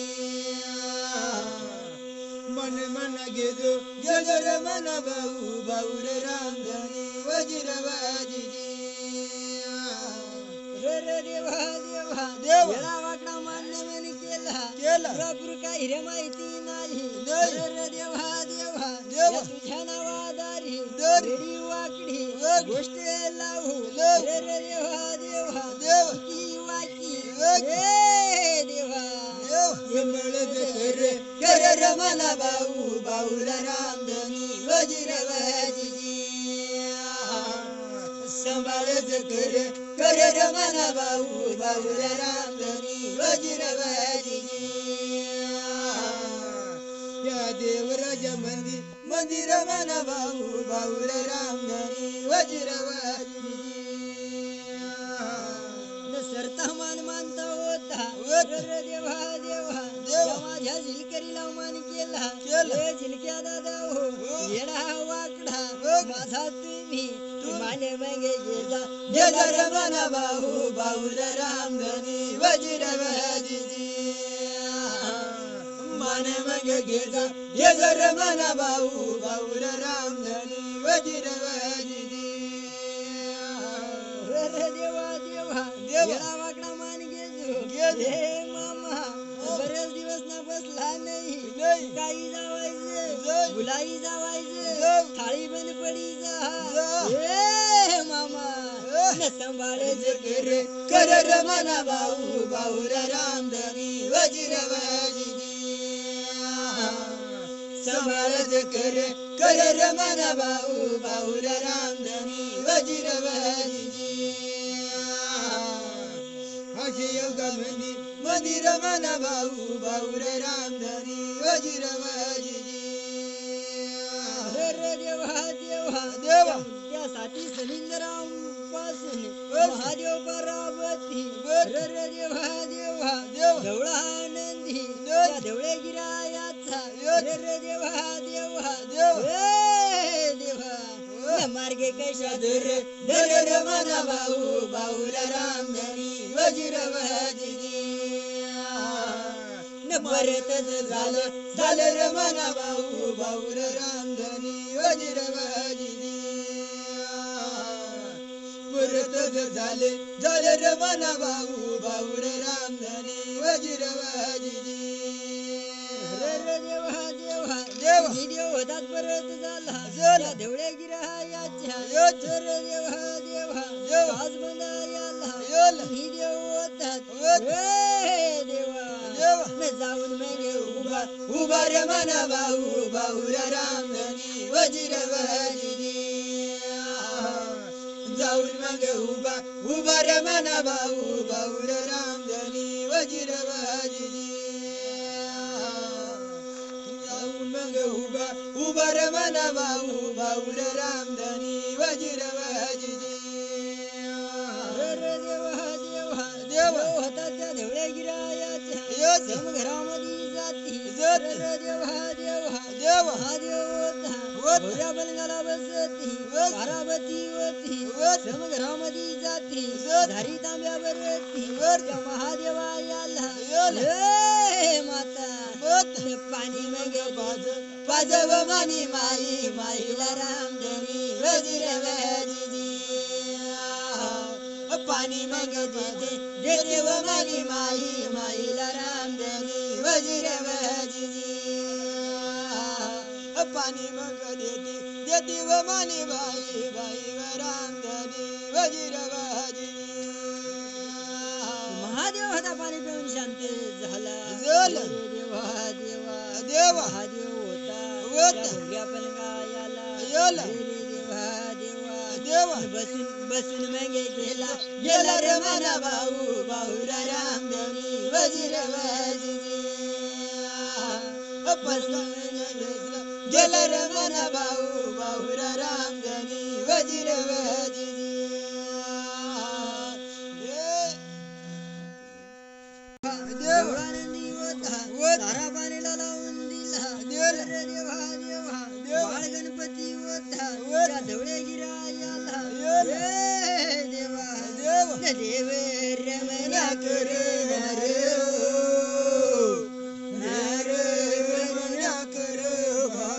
मन मन घेजो घेजो रे मन भाऊ भाऊ रे रामधनी वज्रवाजी रे रे देवा देवा देवा येळा वाकडा मान्य म्हणे केला केला पुरापूर काही रे माहिती नाही नाही. रे रे देवा देवा देवा या तुझ्या नावादारी दारी. रेडी वाकडी वाकडी. गोष्ट लावू लावू. रे रे देवा देवा देवा की वाकी वाकी. रे देवा संभाळत करे करे रमण भाऊ भाऊ रे रामधनी वज्रवाजी संभाळत करे करे रमण भाऊ भाऊ रे रामधनी वज्रवाजी या देवराज मंदिर मन भाऊ भाऊ रे रामधनी वज्रवाजी सरता मान मानता होता रे रे देवा देवा देवा. माझ्या झिलकरीला मान केला केला. ए झिलक्या दादा हो येडा वाकडा माझा तुम्ही माने मगे गेला गेला रमण भाऊ भाऊ रे रामधनी वज्रवाजी माने मग गेला गेला रमण भाऊ भाऊ रे रामधनी वज्रवाजी रे रे देवा देवा येडा वाकडा मान गेलो हे मामा बरेच दिवस ना बसला नाही काही जावायचे गुलाई जावायचे थाळी बंद पडी जा हे मामा न सांभाळायचे करे करे रमण भाऊ भाऊ रे रामधनी वज्रवाजी संभाळत करे करे रमण भाऊ भाऊ रे रामधनी वज्रवाजी असे योग मंदिर मन भाऊ भाऊ रे रामधनी वज्रवाजी रे रे देवा देवा देवा. त्यासाठी सलिंगराम पासून महादेव परावती रे रे देवा देवा देवा. देवळा आनंदी त्या देवळे गिरायाचा रे रे देवा देवा हे देवा मार्गे कैसा धर धर रमण भाऊ भाऊ रे रामधनी वज्रवाजी न परतच झालं रमण भाऊ भाऊ रे रामधनी वज्रवाजी परतच झाले रमण भाऊ भाऊ रे रामधनी वज्रवाजी रे रे देवा देवा देवा. ही देव होतात परत झाला त्या देवळे गिरायाच्या रे देवा देवा आज बंदायाला ही देव होतात रे देवा न जाऊन मगे उभा उभा रमण भाऊ भाऊ रे रामधनी वज्रवाजी जाऊन मग उभा रमण भाऊ भाऊ रे रामधनी वज्रवाजी जाऊन मग उभा रमण भाऊ भाऊ रे रामधनी वज्रवाजी रे रे देवा देवा देवा. होता त्या देवळे गिरायाच्या घरामध्ये जाती जाती. रे रे देवा देवा देवा. हा देव होता भोऱ्या बलगाला बसती तारावती होती घरामध्ये जाती धारी तांब्यावर त्या महादेवा याला हे माता पाणी मगे पाजव मानी माई माईला रामधनी वज्रवाजी पाणी मग देते व मानी माई माईला रामधनी वज्रवाजी पाणी मग देते व मानी बाई बाई व रामधनी वज्रवाजी महादेव होता पाणी पिऊन शांत झाला देवा देवा देवा. महादेव होता होता. भोग्या पलंगायाला याला. रे देवा देवा देवा. बसून मगे गेला रमण भाऊ भाऊ रे रामधनी वज्रवाजी गेला रमण भाऊ भाऊ रे रामधनी वज्रवाजी देवळानंदी होता तारा पाणीला लावून दिला रे देवा देवा बाळ गणपती होता त्या धवळे गिरायाला रे देवा देव रमण्या कर कर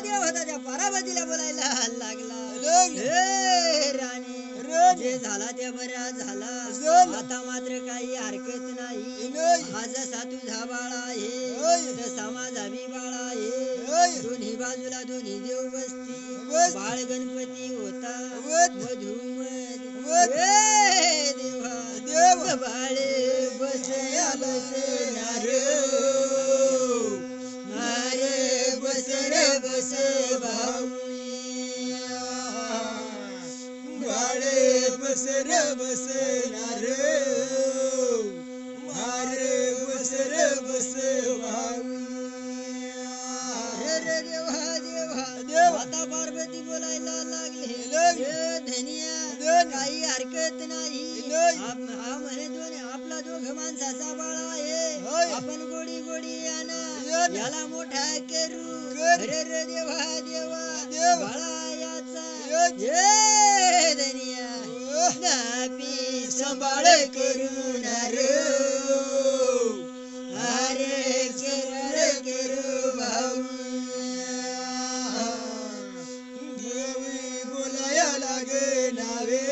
महादेव होता त्या पार्वतीला बोलायला लागला हे राणी जे झाला ते बरा झाला आता मात्र काही हरकत नाही हा जसा तुझा बाळा आहे तसा माझा बी बाळा आहे दोन्ही बाजूला दोन्ही देव बसती बाळ गणपती होता मधुमध देवा देव बाळे बसया बसणार अरे बस रे बस भाऊ बाळे बस रे बसणार अरे बस रे बस भाऊ रे देवा देवा देव आता पार्वती बोलायला लागले धनिया काही हरकत नाही हा म्हणे आपला दोघ माणसाचा बाळा आहे आपण गोडी गोडी याला मोठा करू रे रे देवा देवा बाळा याचा हे धनिया नापी सांभाळ करून अरे करू भाऊ बोलाया लागे नावे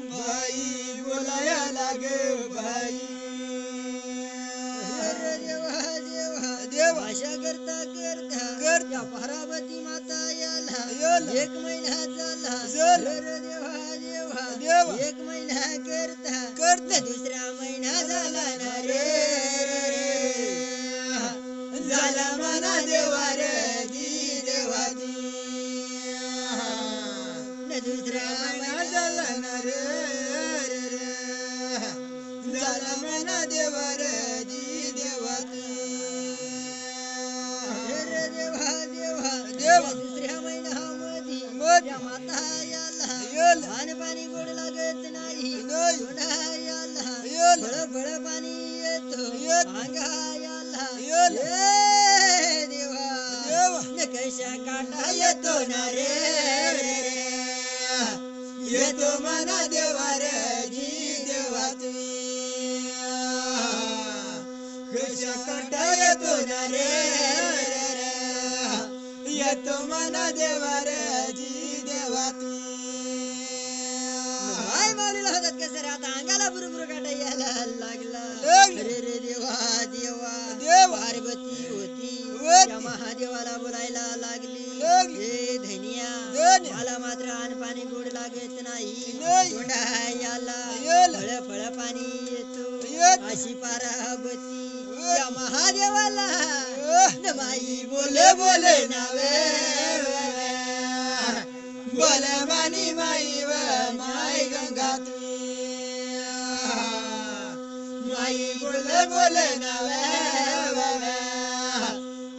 बाई बोलाया लागे बाई अशा करता करता पार्वती माता याला एक महिना झाला देवा एक महिना करता दुसरा महिना झाला ना रे झाला मना देवा रे दी देवा दी दुसरा महिना झाला ना रे झाला मना देवा रे दी देवा दी दुसऱ्या महिन्यामध्ये माता याला पाणी गोड लागत नाही याला फळ पाणी येतो अंगा याला देवा कशा काटा येतो ना रे येतो मना देवा रे जी देवा तुम्ही कशा काटा येतो ना रे येतो मना देवा रे जी देवा काय माऊलीला होतात कसं रे आता अंगाला बुरबुर काटा यायला लागला रे रे देवा देवा पार्वती होती त्या महादेवाला बोलायला लागली हे धनिया मला मात्र अन्न पाणी गोड लागत नाही तोंडाला फळ पाणी येतो अशी पार्वती त्या महादेवाला माई बोले बोले नावे बोले मानी माई व माई गंगा माई बोले बोले नावे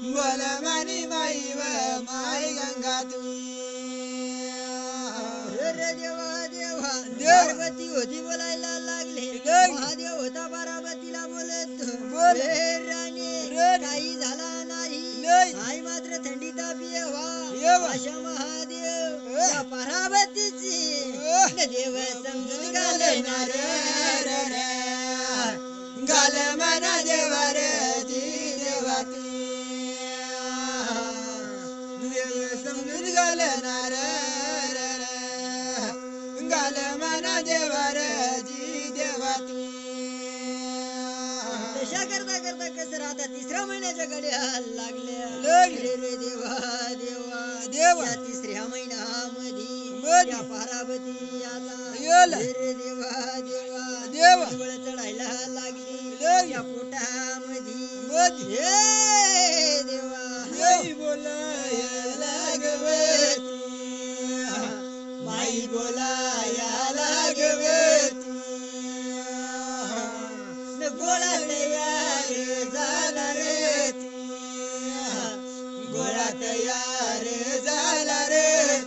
बोले मानी माई व माई गंगा रे देवा पार्वती होती बोलायला लागले महादेव होता पार्वतीला बोलत राणी काही झाला नाही आई मात्र थंडी तापी अशा महादेव पार्वतीची देव समजून घालणार गाल मना देवा रे जी देवा देव समजून घालणार गाल मना देवा रे जी देवा तशा करता करता कसं राहता तिसऱ्या महिन्याच्या गड्या लागल्या रे देवा या तिसऱ्या महिन्यामध्ये या पार्वती आला रे देवा हिवळ चढायला लागली या पोटामध्ये हे देवा बोलाया लागवे माई बोलाया लागवे गोळा तयार झाला रे गोळा तयार झाला रे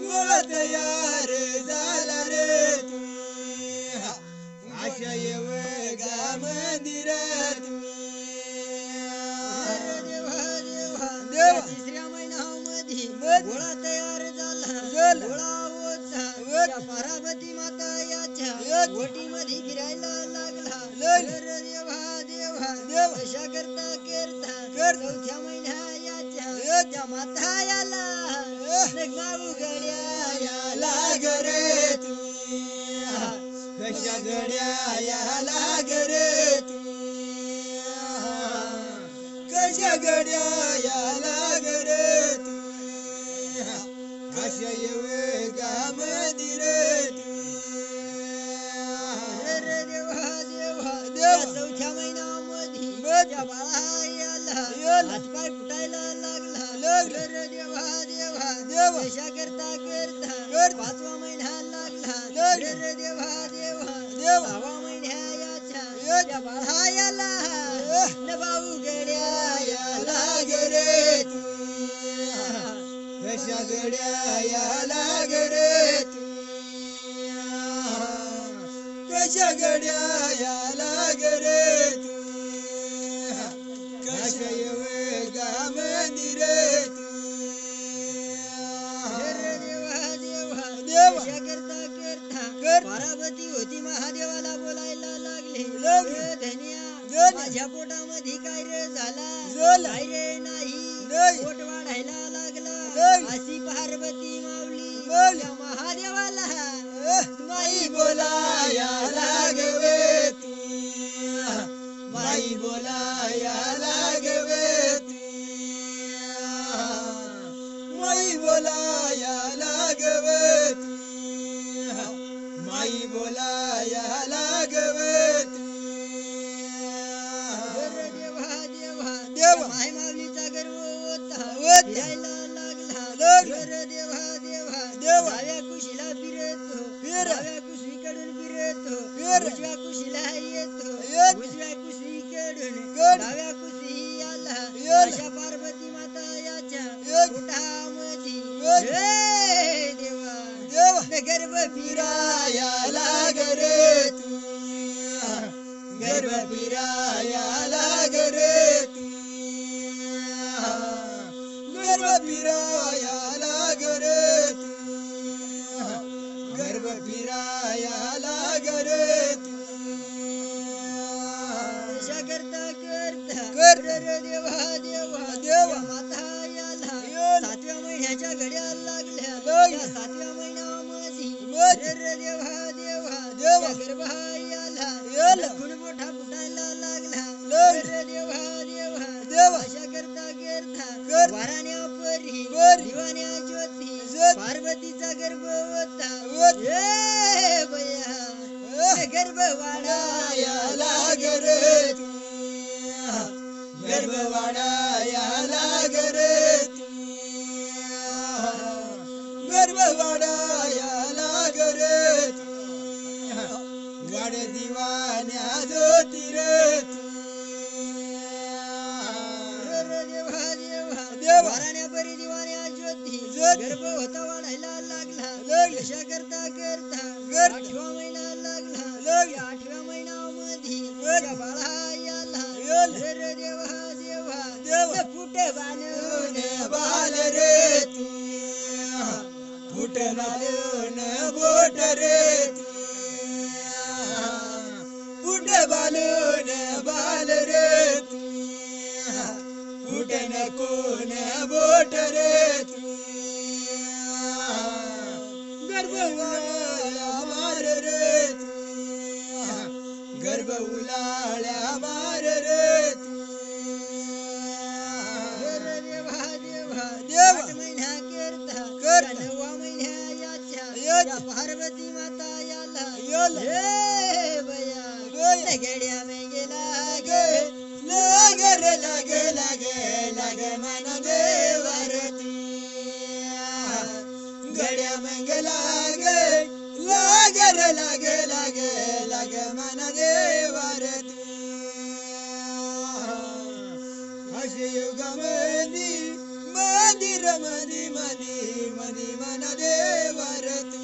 गोळा तयार झाला रे आशा येव गा मंदिर देवा तिसऱ्या महिन्यामध्ये गोळा तयार झाला गोळा होता पार्वती माता याच्या ओटीमध्ये फिरायला लागला देवा कशा करता करता चौथ्या महिन्याच्या त्या माता याला नगमाऊ गड्या याला गरे तू कशा गड्या याला गरे तू कशा गड्या याला गरे तू अशा येवे गाम दिरे तू रे देवा देवा देवा चौथ्या महिन्यामध्ये त्या बाळा याला हातपाय फुटायला लागला रे देवा देवा देवा कशा करता करता पाचवा महिना लागला रे देवा देवा देवा 6व्या महिन्याच्या त्या बाळा याला नभाऊ गड्या याला गरे तू कशा गड्या याला गरे तू कशा गड्या याला गरे तू कशा येवे गाम दिरे तू देवा देवा देवा कशा करता करता पार्वती होती महादेवाला बोलायला लागले धनिया माझ्या पोटामध्ये काय रे झाला काय रे नाही पोट वाढायला लागला अशी पार्वती माऊली त्या महादेवाला माई बोलाया लागवे तू माई बोलाया लागवे तू माई बोलाया लागवे तू माई बोलाया लागवे तू देवा देवा देवा माय माऊलीचा गर्व होता यायला लागला देवा देवा देवा डाव्या कुशीला फिरतो डाव्या कुशीकडून फिरतो उजव्या कुशीला येतो उजव्या कुशीकडून डाव्या कुशी आला अशा पार्वती माता याच्या पोटामध्ये देवा देवा गर्भ फिराया लागरे तू गर्भ फिराया लागरे तू गर्भ फिराया लागरे तू गर्भ फिराया लागरे तू कशा करता करता देवा देवा देवा माता याला 7व्या महिन्याच्या घड्या लागल्या त्या 7व्या महिन्यामध्ये देवा देवा देवा गर्भ याला खून मोठा फुटायला लागला देवा देवा देवा अशा करता करता वाराण्या परी दिवाण्या ज्योती पार्वतीचा गर्भ होता बया गर्भ वाढाया लागरे तू गर्भ वाढाया लागरे तू गर्भ वाढाया लागरे तू वाड दिवाण्या ज्योती रे तू देवा देवा देवा वाराण्या परी दिवाण्या ज्योती गर्भ होता वाढायला लागला कशा करता करता 8व्या महिना लागला 8व्या महिन्यामध्ये त्या बाळा याला देवा देवा देवा फुट बांधून बाल रे तू फुट बालून बोट रे तू फुट बालून बाल रे तू फुट नकोन बोट रे तू गर्भ उलाळ्या मार रे तू गर्भ उलाळ्या मार रे तू देवा देवा देवा 8 महिना करता 9व्या महिन्या याच्या पार्वती माता याला बया गड्या मेंगेला गे लागर लागे लागे लागे मन देवरती गड्या मंग लागे लागर लागे लागे लागे मन देवरती असे युग मंदिर मधी मधी मधी मन देवरती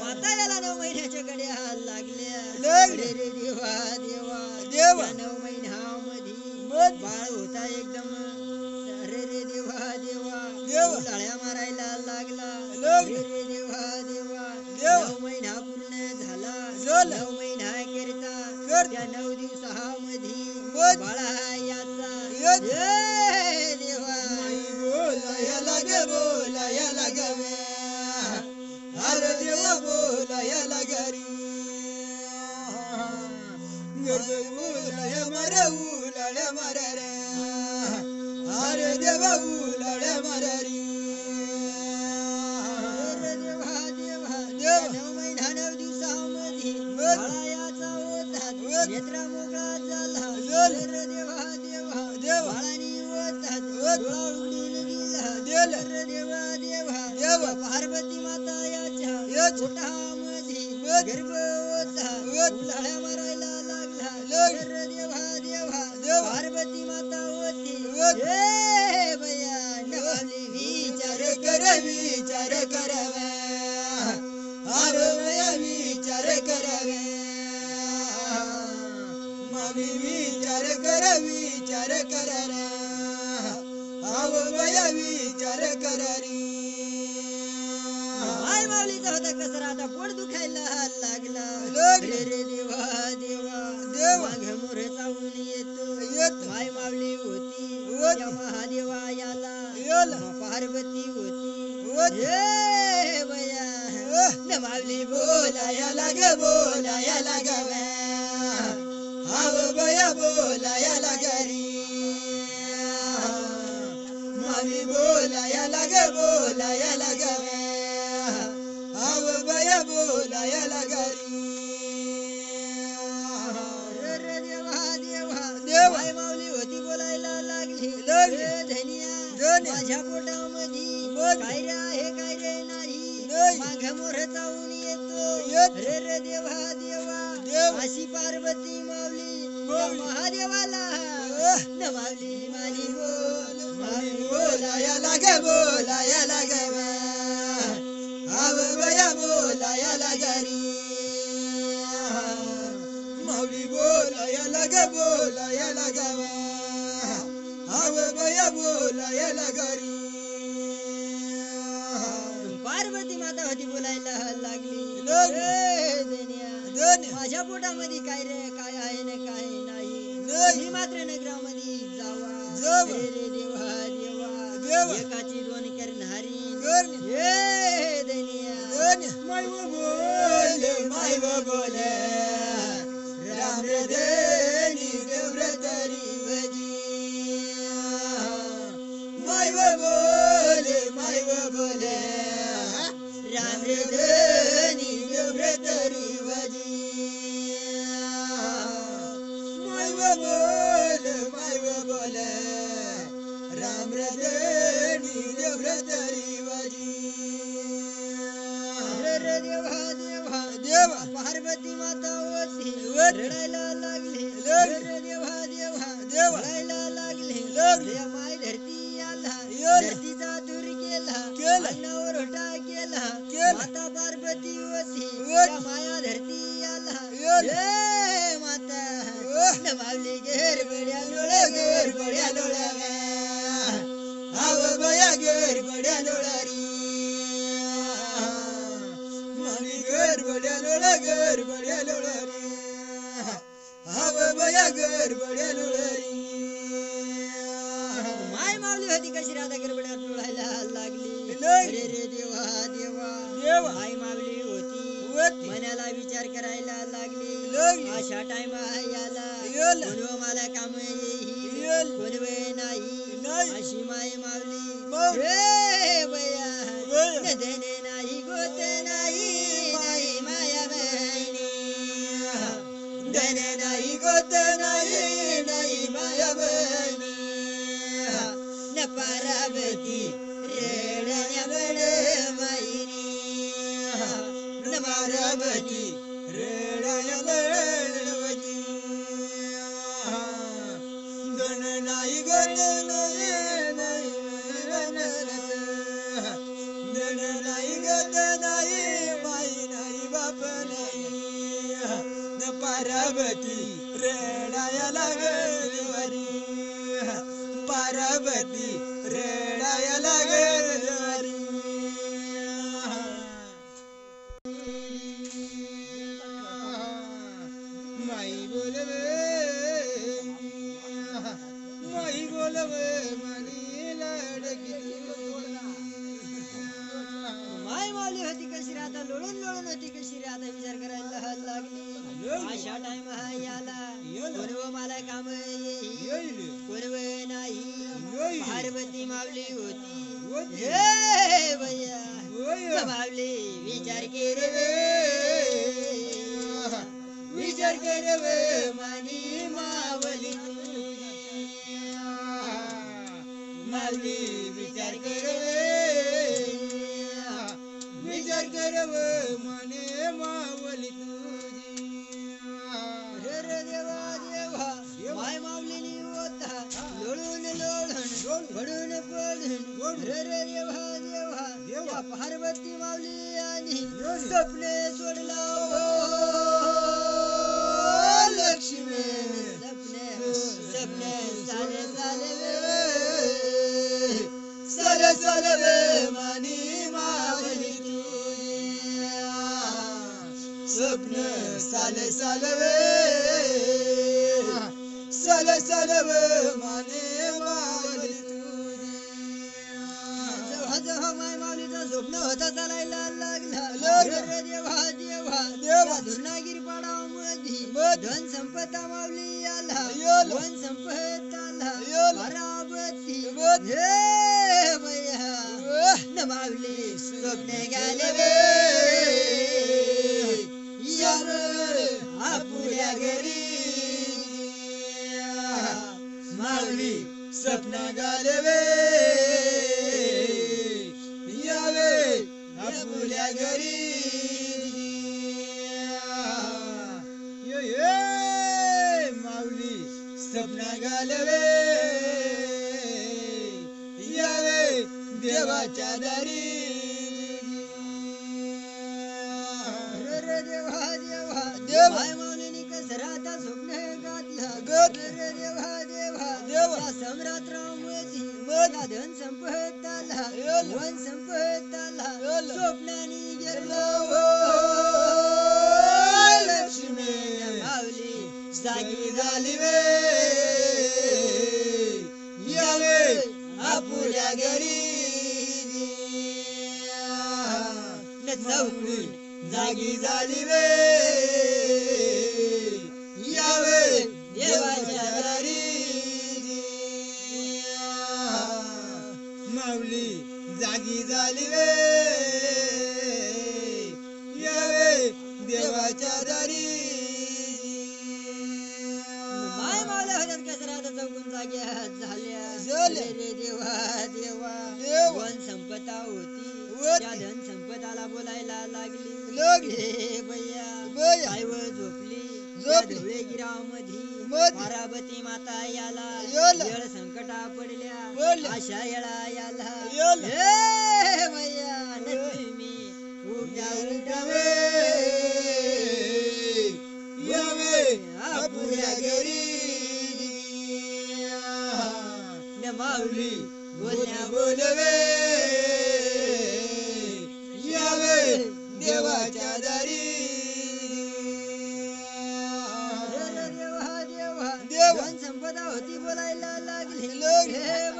माता याला 9 महिन्याच्या गड्या लागल्या रे देवा देवा देवा 9 महिन्यामध्ये बाळ होता एकदम रे देवा देवा उलाळ्या मारायला लागला रे देवा देवा 9 महिना पूर्ण झाला 9 महिना करता त्या 9 दिवसा बाळा याचा हे देवा बोलायला ग बोलायला ग अरे देवा बोलायला गरी उलाळ्या मर उलाळ्या मर रे अरे देवा उलाळ्या मर रे देवा देवा देव 9 महिना 9 दिवसामध्ये बाळा याचा होतात नेत्रा मोकळा झाला रे देवा देवा देव बाळानी होतात डोळा उघडून गेला रे देवा देवा देव पार्वती माता याच्या पोटामध्ये गर्भ होता उलाळ्या मारायला लागला रे देवा देवा पार्वती माता होती हे बया नवाली विचार विचार करावे अरे विचार करावे मामी विचार करारा आव बया विचार करारी माय माऊलीचा होता कसरा आता पोट दुखायला लागला रे रे देवा देवा देवा मागे मोरे चावून येतो माय माऊली होती त्या महादेवा याला पार्वती होती हे बया न माऊली बोलायला ग बोलायला ग आव बया बोलायला गरी मामी बोलायला ग बोलायला ग आव बया बोलायला गरी रे देवा देवा माय माऊली होती बोलायला लागली धनिया माझ्या पोटामध्ये काय रे आहे काय रे नाही माघ मोर चावून येतो रे देवा देवा अशी पार्वती माऊली महादेवाला न माऊली माझी बोलायला ग बोलायला ग आव बया बोलायला गरी माऊली बोलायला ग बोलायला ग आव बया बोलायला गरी पार्वती माता होती बोलायला लागली माझ्या पोटामध्ये काय रे काय आहे ना काय नाही मी मात्र नगरामध्ये जावा रे देवा देवा एकाची 2 करणारी हे दनिया माय बोले राम रे देनी देवरतरी भजी माय बोले राम रे देनी देवरतरी भजी माय बोले राम रे देनी देवरतरी भजी रे देवा देवा पार्वती माता होती रडायला लागली रे देवा देवा रडायला लागली माय धरती आला धरतीचा दूर केला अन्नावर होटा केला माता पार्वती होती त्या माया धरती आला हे माता न मावली घेर बड्या लोळ्या आव बया घेर बड्या लोळारी घर बड्या लोळारी आव बया घर बड्या लोळारी माय मावली होती कशी राधा गरबड्यात लोळायला लागली रे देवा माय मावली होती मनाला विचार करायला लागली अशा टाइम याला कोण मला काम येईल कोण वेळ नाही अशी माय मावली रे बया देणे नाही गोत नाही माया बहिणी देणे नाही गोत नाही माया बहिणी न पार्वती रेडण्या बड मायनी न पार्वती रेडण्या बडवती दन नाही गोत नाही दन नाही गोत नाही माई नाही बाप नाही न पार्वती रेडायला गरी पार्वती रेडायला गरी माई बोलवे बोलवे मनी लाडकी माय मावली होती कशी रे आता लोळून लोळून होती कशी रे आता विचार करायला लागली अशा टाइम याला कोणव मला काम येईल कोणव नाही पार्वती मावली होती हे भैया मावली विचार केले विचार केले मानी मावली मावली विचार केले विचार करव मने मावली तुझी रे देवा देवा माय माऊलीनी होता लोळून लोळून पडून पडून रे देवा देवा त्या पार्वती माऊली आणि स्वप्ने सोडला लक्ष्मी स्वप्ने स्वप्ने चाले चाले चाले मानी मावली स्वप्न साले सालवे साले सालवे माने मावली जेव्हा जेव्हा माय माऊलीचा स्वप्न होता चालायला लागला रे देवा देवा देवा धुर्नागिरी पाडामध्ये धन संपदा माऊली आला वन संपत आला परावती हे भैया न माऊली स्वप्ने गेले आपुल्या घरी माऊली स्वप्न गालवे यावे आपुल्या घरी ये माऊली स्वप्न गालवे यावे देवाच्या दारी देवा देवा देवा माऊलीनी कसराता स्वप्न गातला रे देवा देवा देवा सम्राट रामवती मला धन संपत आला वन संपत आला स्वप्नानी गेलो लक्ष्मी माऊली जागी झाली वे यावे आपुल्या घरी चौकून जागी झाली वे यावे देवाच्या दारी माऊली जागी झाली वे यावे देवाच्या दारी माय मावल्या होत्यात कसरात चौकून जाग्या झाल्या रे देवा देवा वन संपदा होती त्या धन संपदाला बोलायला लागली हे भैया सायव झोपली धुळेगिरामध्ये पार्वती माता याला येळ संकटा पडल्या अशा येळा याला हे भैया नक्की उठ्या उठावे यावे आपुल्या घरी माऊली बोलण्या बोलवे यावे देवाच्या दारी देवा देवा देवा संपदा होती बोलायला लागली हे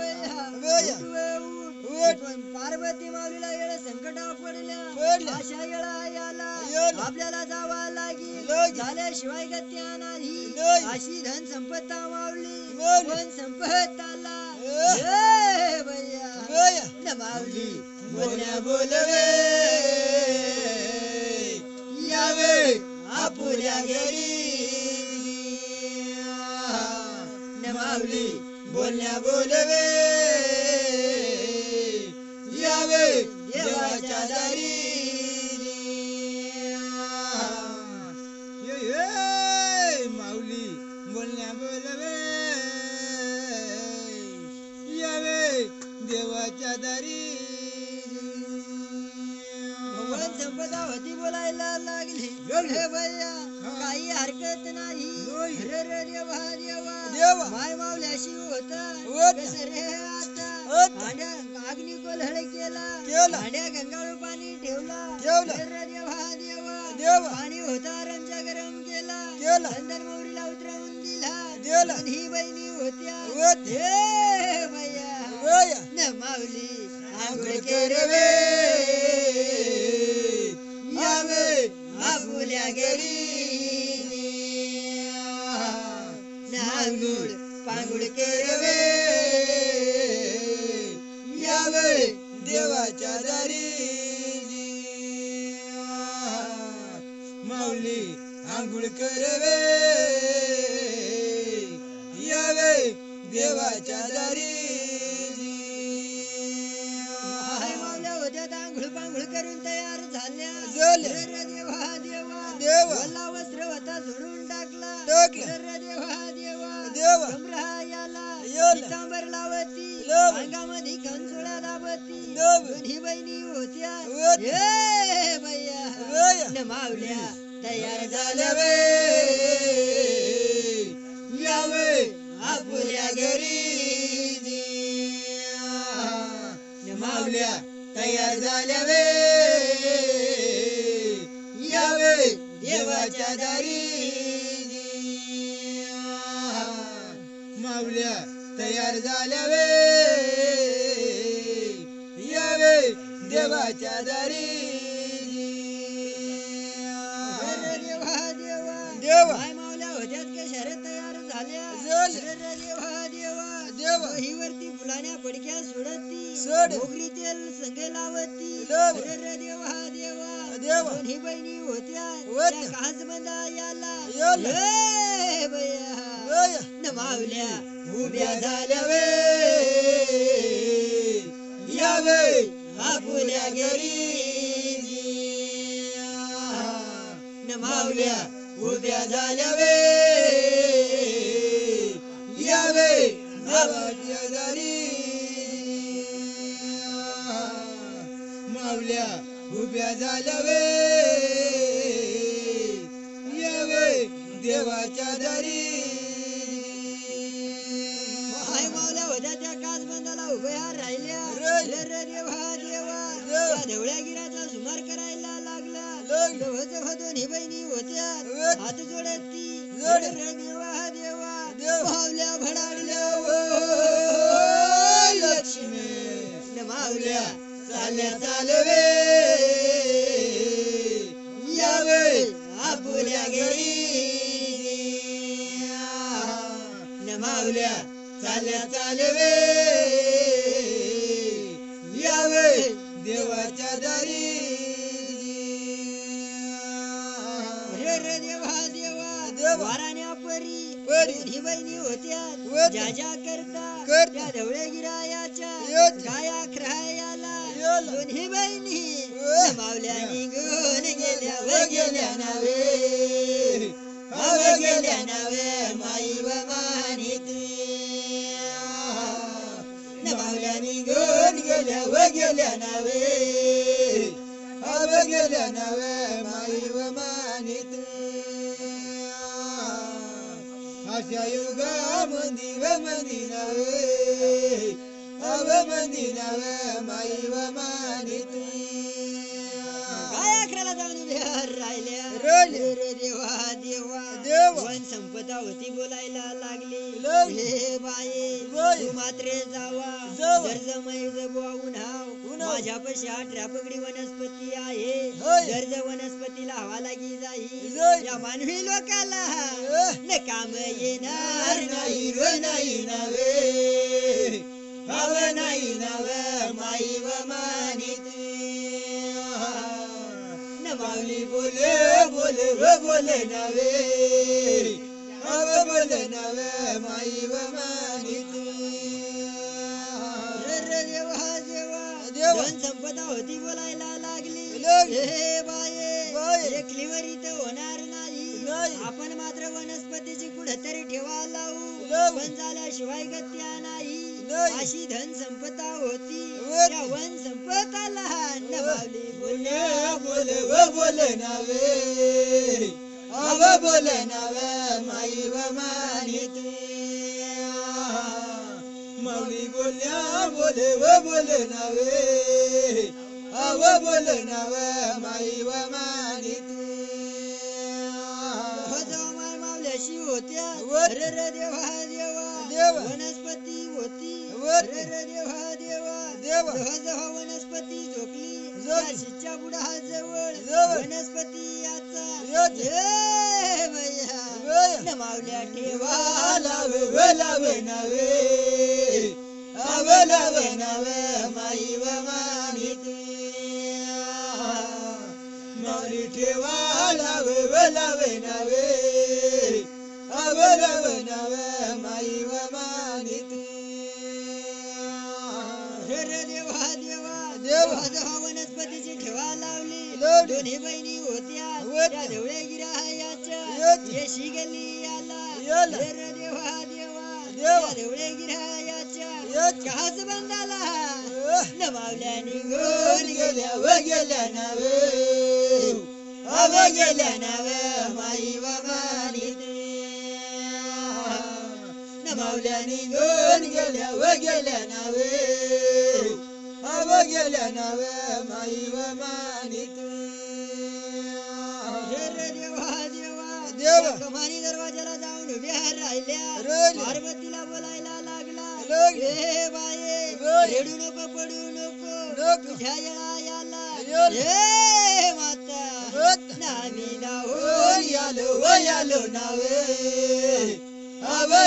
पार्वती माऊलीला येळ संकटा पडल्या अशा येळा याला आपल्याला जावा लागेल झाल्याशिवाय गत्या नाही अशी धन संपदा माऊली वन संपत आला हे भैया माऊली बोलण्या बोलवे यावे आपुल्या घरी माऊली बोलण्या बोलवे यावे देवाच्या दारी माऊली बोलण्या बोलवे यावे देवाच्या दारी संपदा होती बोलायला लागली हे भैया काही हरकत नाही रे रे देवा देवा माय मावल्याशी होता कसं रे आता हांड्या अग्नी कोल्हड केला हांड्या गंगाळू पाणी ठेवला रे रे देवा पाणी होता रंजा गरम केला चंदन मोहरीला उतरवून दिला ही बहिणी होत्या न माऊली आंघोळ करवे यावे आपुल्या घरी आंघोळ पांघोळ करवे यावे देवाच्या दारी माऊली आंघोळ करवे यावे देवाच्या दारी मावल्या होत्या आंघोळ पांघोळ करून तयार झाल्या देवा देवा देवा वल्ला वस्त्र होता झोडून टाकला देवा देवा देवा कमरायाला याला पितांबर लावती लाव अंगामध्ये खंचोळ्या दाबती दाब दोन्ही बहिणी होत्या होत हे भैया वया न मावल्या तयार झाल्या झाल्या यावे आपुल्या घरी माऊल्या तयार झाल्या यावे देवाच्या दारी माऊल्या तयार झाल्या यावे देवाच्या दारी देवा देवा देवा माय मावल्या होत्यात का शर्यत तयार झाल्या झाल्या. देवा देवा देवा वहीवरती फुलाण्या पडक्या सोडती सोड. मोगरी तेल संगे लावती लाव. देवा देवा देवा. दोन्ही बहिणी होत्या होत्या. त्या कासबंदा याला याला. हे बया वया न मावल्या उभ्या झाल्या यावे आपुल्या घरी न माऊल्या उभ्या झाल्या यावे देवाच्या दारी माऊल्या उभ्या झाल्या यावे देवाच्या दारी हाय मावल्या होत्या त्या कासबंदाला उभ्या राहिल्या देवा देवा देवा. त्या ढवळ्या गिराचा सुमार करायला लागला लागला. दोन्ही बहिणी होत्या होत. हात जोडती जोड. देवा देवा देवा. मावल्या भडाडल्या लक्ष्मी न माऊल्या मावल्या चाल्या चालवे यावे आपुल्या घरी न माऊल्या चाल्या चालवे यावे देवाच्या दारी रे देवा देवा देवा. वाराण्या परी परी. दोन्ही बहिणी होत्या होत्या. ज्या ज्या करता करता. त्या ढवळे गिरायाच्या याच्या. गाया खरायाला याला. दोन्ही बहिणी वे. मावल्या निघून गेल्या व गेल्या नावे हवे गेल्या नावे माई व मानित माऊल्या निघून गेल्या व गेल्या नावे हवे गेल्या नावे माई व मानित अशा युगा मंदी व मंदी नावे अव मंदी नावे माई व मानित गाया खराला जाऊन उभ्या राहिल्या राहिल्या. रे देवा देवा देवा. वन संपदा होती बोलायला लागली लागली. हे बाये बाये. तू मात्रे जावा जावा. जर्जमय जबुआ उन्हाव उन्हाव. माझ्यापाशी 8 पगडी वनस्पती आहे होय. जर्ज वनस्पतीला हवा लागी जाई जाई. या मानवी लोकाला ए. न काम येणार नाही रो नाही नावे हव नाही नावे माई व मानित न माऊली बोले बोले व बोले नावे हव बोले नावे माई व मानित रे देवा देवा देवा. धन संपदा होती बोलायला लागली लागली. हे बाये बाये. एकलीवर इथं होणार नाही नाही. आपण मात्र वनस्पतीची कुठेतरी ठेवा लावू लावू. पण झाल्याशिवाय गत्या नाही नाही. अशी धन संपदा होती होती. त्या वन संपताला नभावली बोले बोले व बोले नावे अव बोले नावे माई व मानित माऊली बोल्या बोले व बोले नावे अव बोले नावे माई व मानित माय मावल्याशी होत्या होत्या. रे देवा देवा देवा. वनस्पती होती अरे रे देवा देवा जहा जहा वनस्पती झोकली काशीच्या बुडा जवळ वनस्पती याचा हे भैया न मावल्या ठेवा लावे लावे नावे लावे नावे माई व मानिती माऊली ठेवा लावे नावे लावे नावे माई व मानिती रे देवा देवा जेव्हा वनस्पतीची ठेवा लावली दोन्ही बहिणी होत्या त्या ढवळे गिरायाच्या येशी गेली आला रे देवा देवा ढवळे गिरायाच्या काच बंदाला न मावल्या निघून गेल्या नावे माई व मानिती न मावल्या निघून गेल्या नावे माई व मानिती रे देवा कमानी दरवाजाला जाऊन उभ्या राहिल्या पार्वतीला बोलायला लागला हे बाये रेडू नको पडू नको तुझ्या येळा याला हे माता नामी दाहोन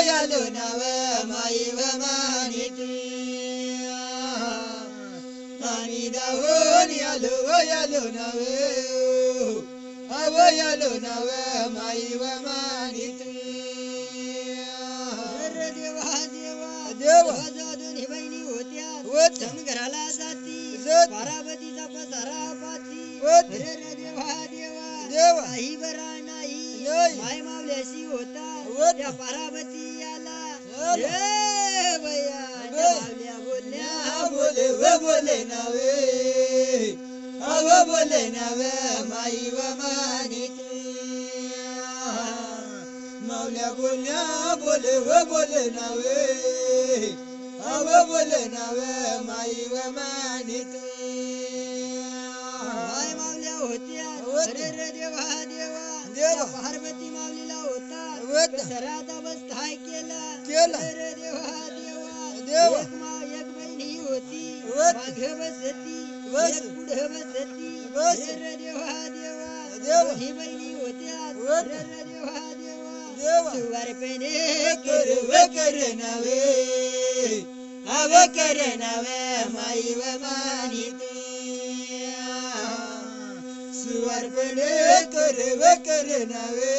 यालो नावे माई व मानिती नामी दाहोन यालो नावे माई व मानिती देवा दोन्ही बहिणी होत्या घराला जाती पार्वतीचा पसारा पाती रे देवा काही बरा नाही माय मावल्याशी होता त्या पार्वती आला रे बया मावल्या बोले नावे माई व मानिती मावल्या बोले नावे माई व मानिती माय मावल्या होत्या रे देवा पार्वती माऊलीला होता सरात अवस्था केला रे देवा एक बहिणी होती माघ बसती एक पुढे बसती रे देवा ही बहिणी होत्या रे देवा सुवार पेने कर नावे माई व मानिती सुवार पेने कर नावे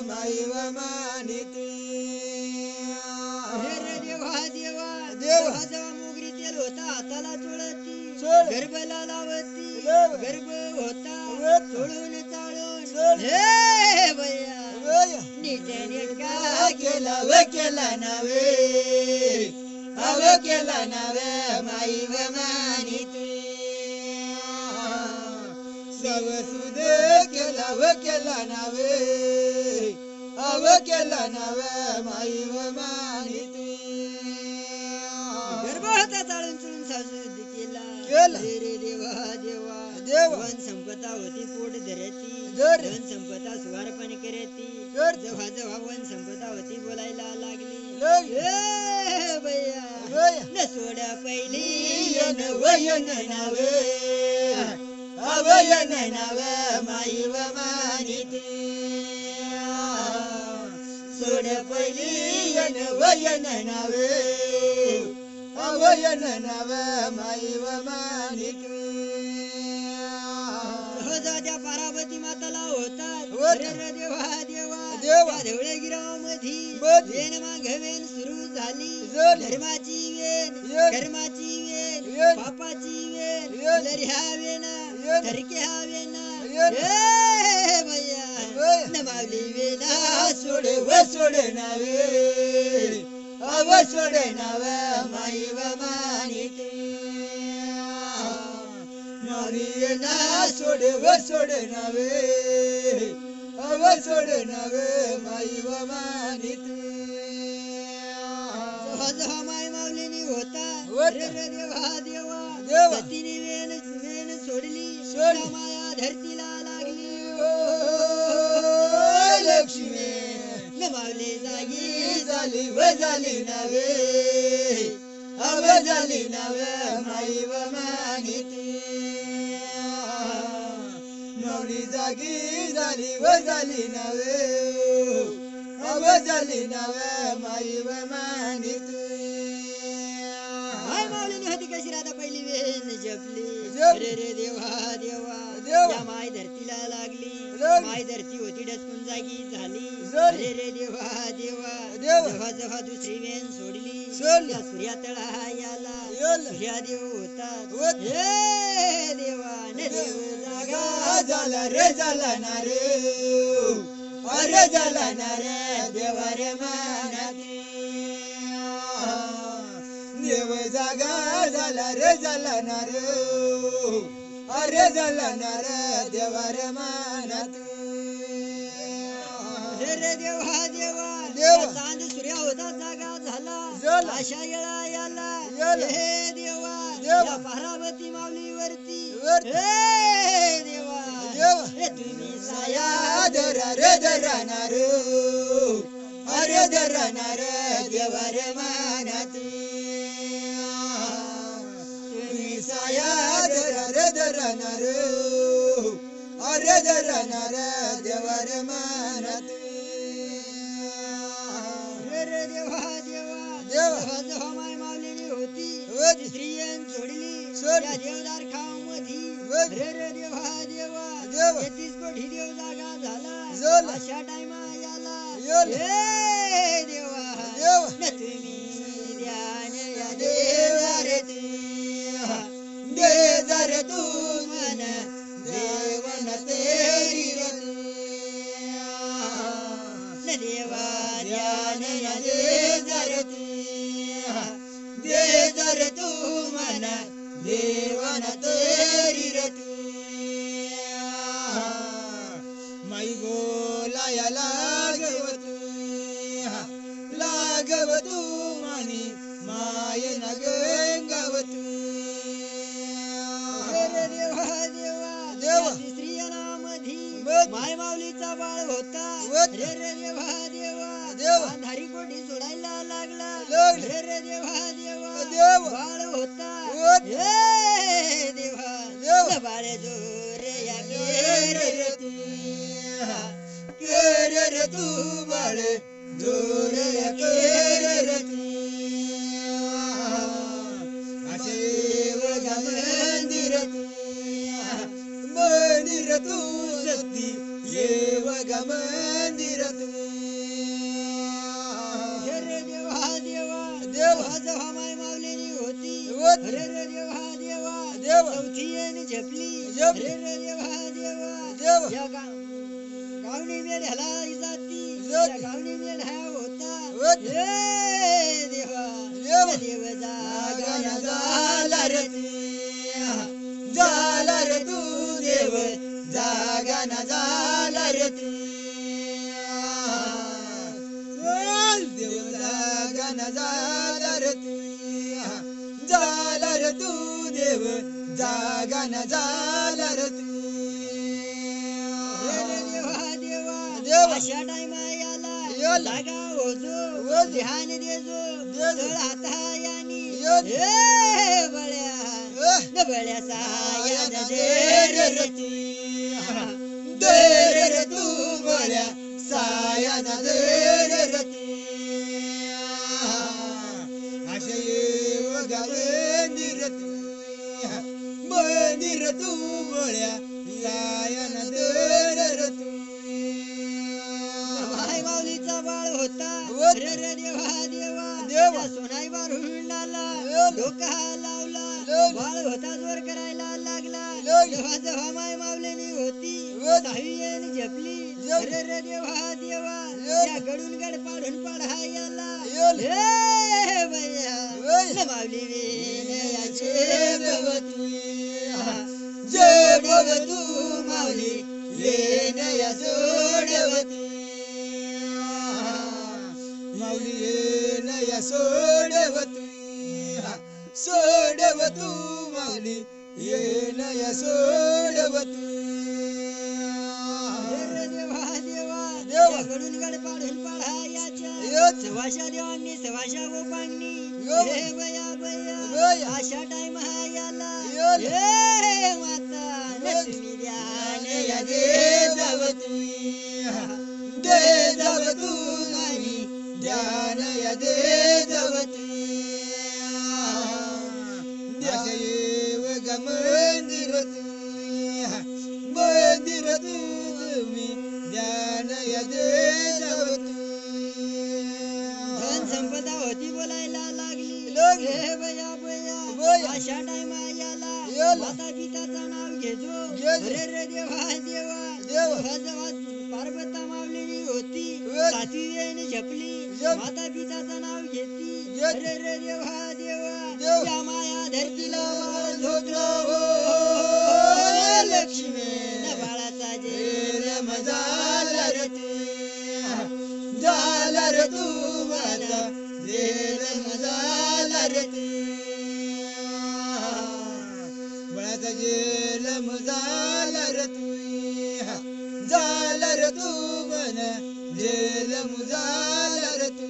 माई व मानिती देवा जेव्हा मोगरी तेल होता हाताला चोळती गर्भला लावती गर्भ होता चोळून चाळून हे बया नीट नेटका केला नावे माई व मानिती सवसुदे केला नावे माई व मानिती गर्भ होता चाळून चुळून सासू केला रे देवा वन संपदा होती पोट धरती धन संपदा सुवारपण करती जेव्हा वन संपदा होती बोलायला लागली हे बया न सोडा पहिली वयन नावे माई व मानिती सोड पहिली वयन नावे माई व मानिती त्या पार्वती माताला होतात रे देवा ढवळे गिराव मधी वेन मागवेन सुरू झाली धर्माची वेन पापाची वेन लऱ्या वेना थरक्या वेना हे भैया न मावली वेना सोड नावे माई व मानिती मारियना सोड नावे माई व मानिती जेव्हा माय माऊलीनी होता रे देवा तिने वेन सोडली माया धरतीला लागली लक्ष्मी माऊली जागी झाली व झाली नवे अव झाली नवे माई व मानिती माऊली जागी झाली व झाली नवे अव झाली नवे माई व मानिती माय माऊलीने होती कशी राधा पहिली वेण जपली रे रे देवा देवा या माय धरतीला लागली माय धरती होती डसकून जागी झाली रे रे देवा देवा जेव्हा जेव्हा दुसरी वेण सोडली त्या सूर्या तळा याला सूर्या देव होता हे देवा न देव जागा झाला रे झाला ना रे अरे झाला ना रे देवा रे मानाती देव जागा झाला रे झाला ना रे अरे झाला ना रे देवा रे मानाती रे रे देवा देवा देवा चांद सूर्या होता जागा झाला अशा येळा याला हे देवा या पार्वती माऊलीवरती हे देवा हे तुम्ही साया धरा रे धरा ना रे अरे धरा ना रे देवा रे मानाती तुम्ही साया धरा रे धरा ना रे अरे धरा ना रे देवा रे मानाती रे देवा देवा देवा जेव्हा माय माऊलीने होती स्त्री सोडली त्या देवदार खाव मधी रे रे देवा देवा 33 कोटी देव जागा झाला अशा टाइमा याला हे देवा न तुम्ही ध्यान या देवा रे दे दर तू मन देवन तेरी न देवा ध्यान या दे दर तू मन देवन तेरी माई बोलाया लागवतू मानी माय नगंगवतू रे देवा देवा देवा स्त्रियांना मधी माय माऊलीचा बाळ होता रे रे देवा देवा देवा अंधारी कोठी सोडायला लागला रे रे देवा देवा देवा बाळ होता हे देवा देवा बाळ जोरे या रे तू बाळ जोर रे तू असेव मंदिर मंदिर तू शक्ती येव मंदिर तू रे देवा देवा देवा जेव्हा माय माऊलीनी होती रे रे देवा देवा देवा चौथी येण झपली झपली. रे रे देवा देवा देवा या गावणी मेढ्याला जाती जाती. त्या गावणी मेढा होता होती. हे देवा देवा देव जागा जागा झाला रे झाला रे तू देव जागा न झाला रे तू देव जागा न झाला रे तू झाला रे तू देव जागा न झाला रे तू रे रे देवा देवा देवा. अशा टाइमा याला जागा होजो होजो. ध्यान देजो देजो. तळ हाता यानी योजो. हे बळ्या न बळ्या साया न दे रे तू दे रे तू बळ्या साया न दे रे तू अशा येव मंदिर मंदिर तू बळ्या साया न दे रे तू माय माऊलीचा बाळ होता होता. रे रे देवा देवा देवा. त्या सोनाई बारुंडाला डोका लावला बाळ होता जोर करायला लागला जेव्हा जेव्हा माय माऊलीनी होती साहियन झपली रे रे देवा देवा त्या गडून गड पाडून पाडायला हे बया न माऊली वेनयाचे भवतू जय भवतू माऊली वेनया सोडवतू माऊली वेनया सोडवतू सोडवतू माऊली वेनया सोडवतू रे देवा देवा देवा. कडून गड पाडून पाळायाच्या योच. सवाशा देवांनी सवाशा व पांगणी यो. हे बया बया बया. अशा टाइम याला योल. हे माता योल. तुम्ही ध्यान या या दे दे जावती दे जावतू नाही ध्यान या दे जावती ध्यायव ग मंदिर तुम्ही ध्यान या दे जावती धन संपदा होती बोलायला लागली लागली. हे बया बया बया. अशा टाइम याला याला. माता पिताचं नाव घेजो घेजो. अरे रे देवा देवा देवा. जेव्हा पार्वता मावलेली होती होती. सातवी वेळेने झपली झप. माता पिताचं नाव घेती घेती. अरे रे देवा देवा देवा. या माया धरतीला बाळ झोपला हो लक्ष्मी न बाळाचा जेल मजा झाला रे तू माझा जेल झाला रे तू बळाचा जेल झाला रे तू झाला रे तू मन जेल झाला रे तू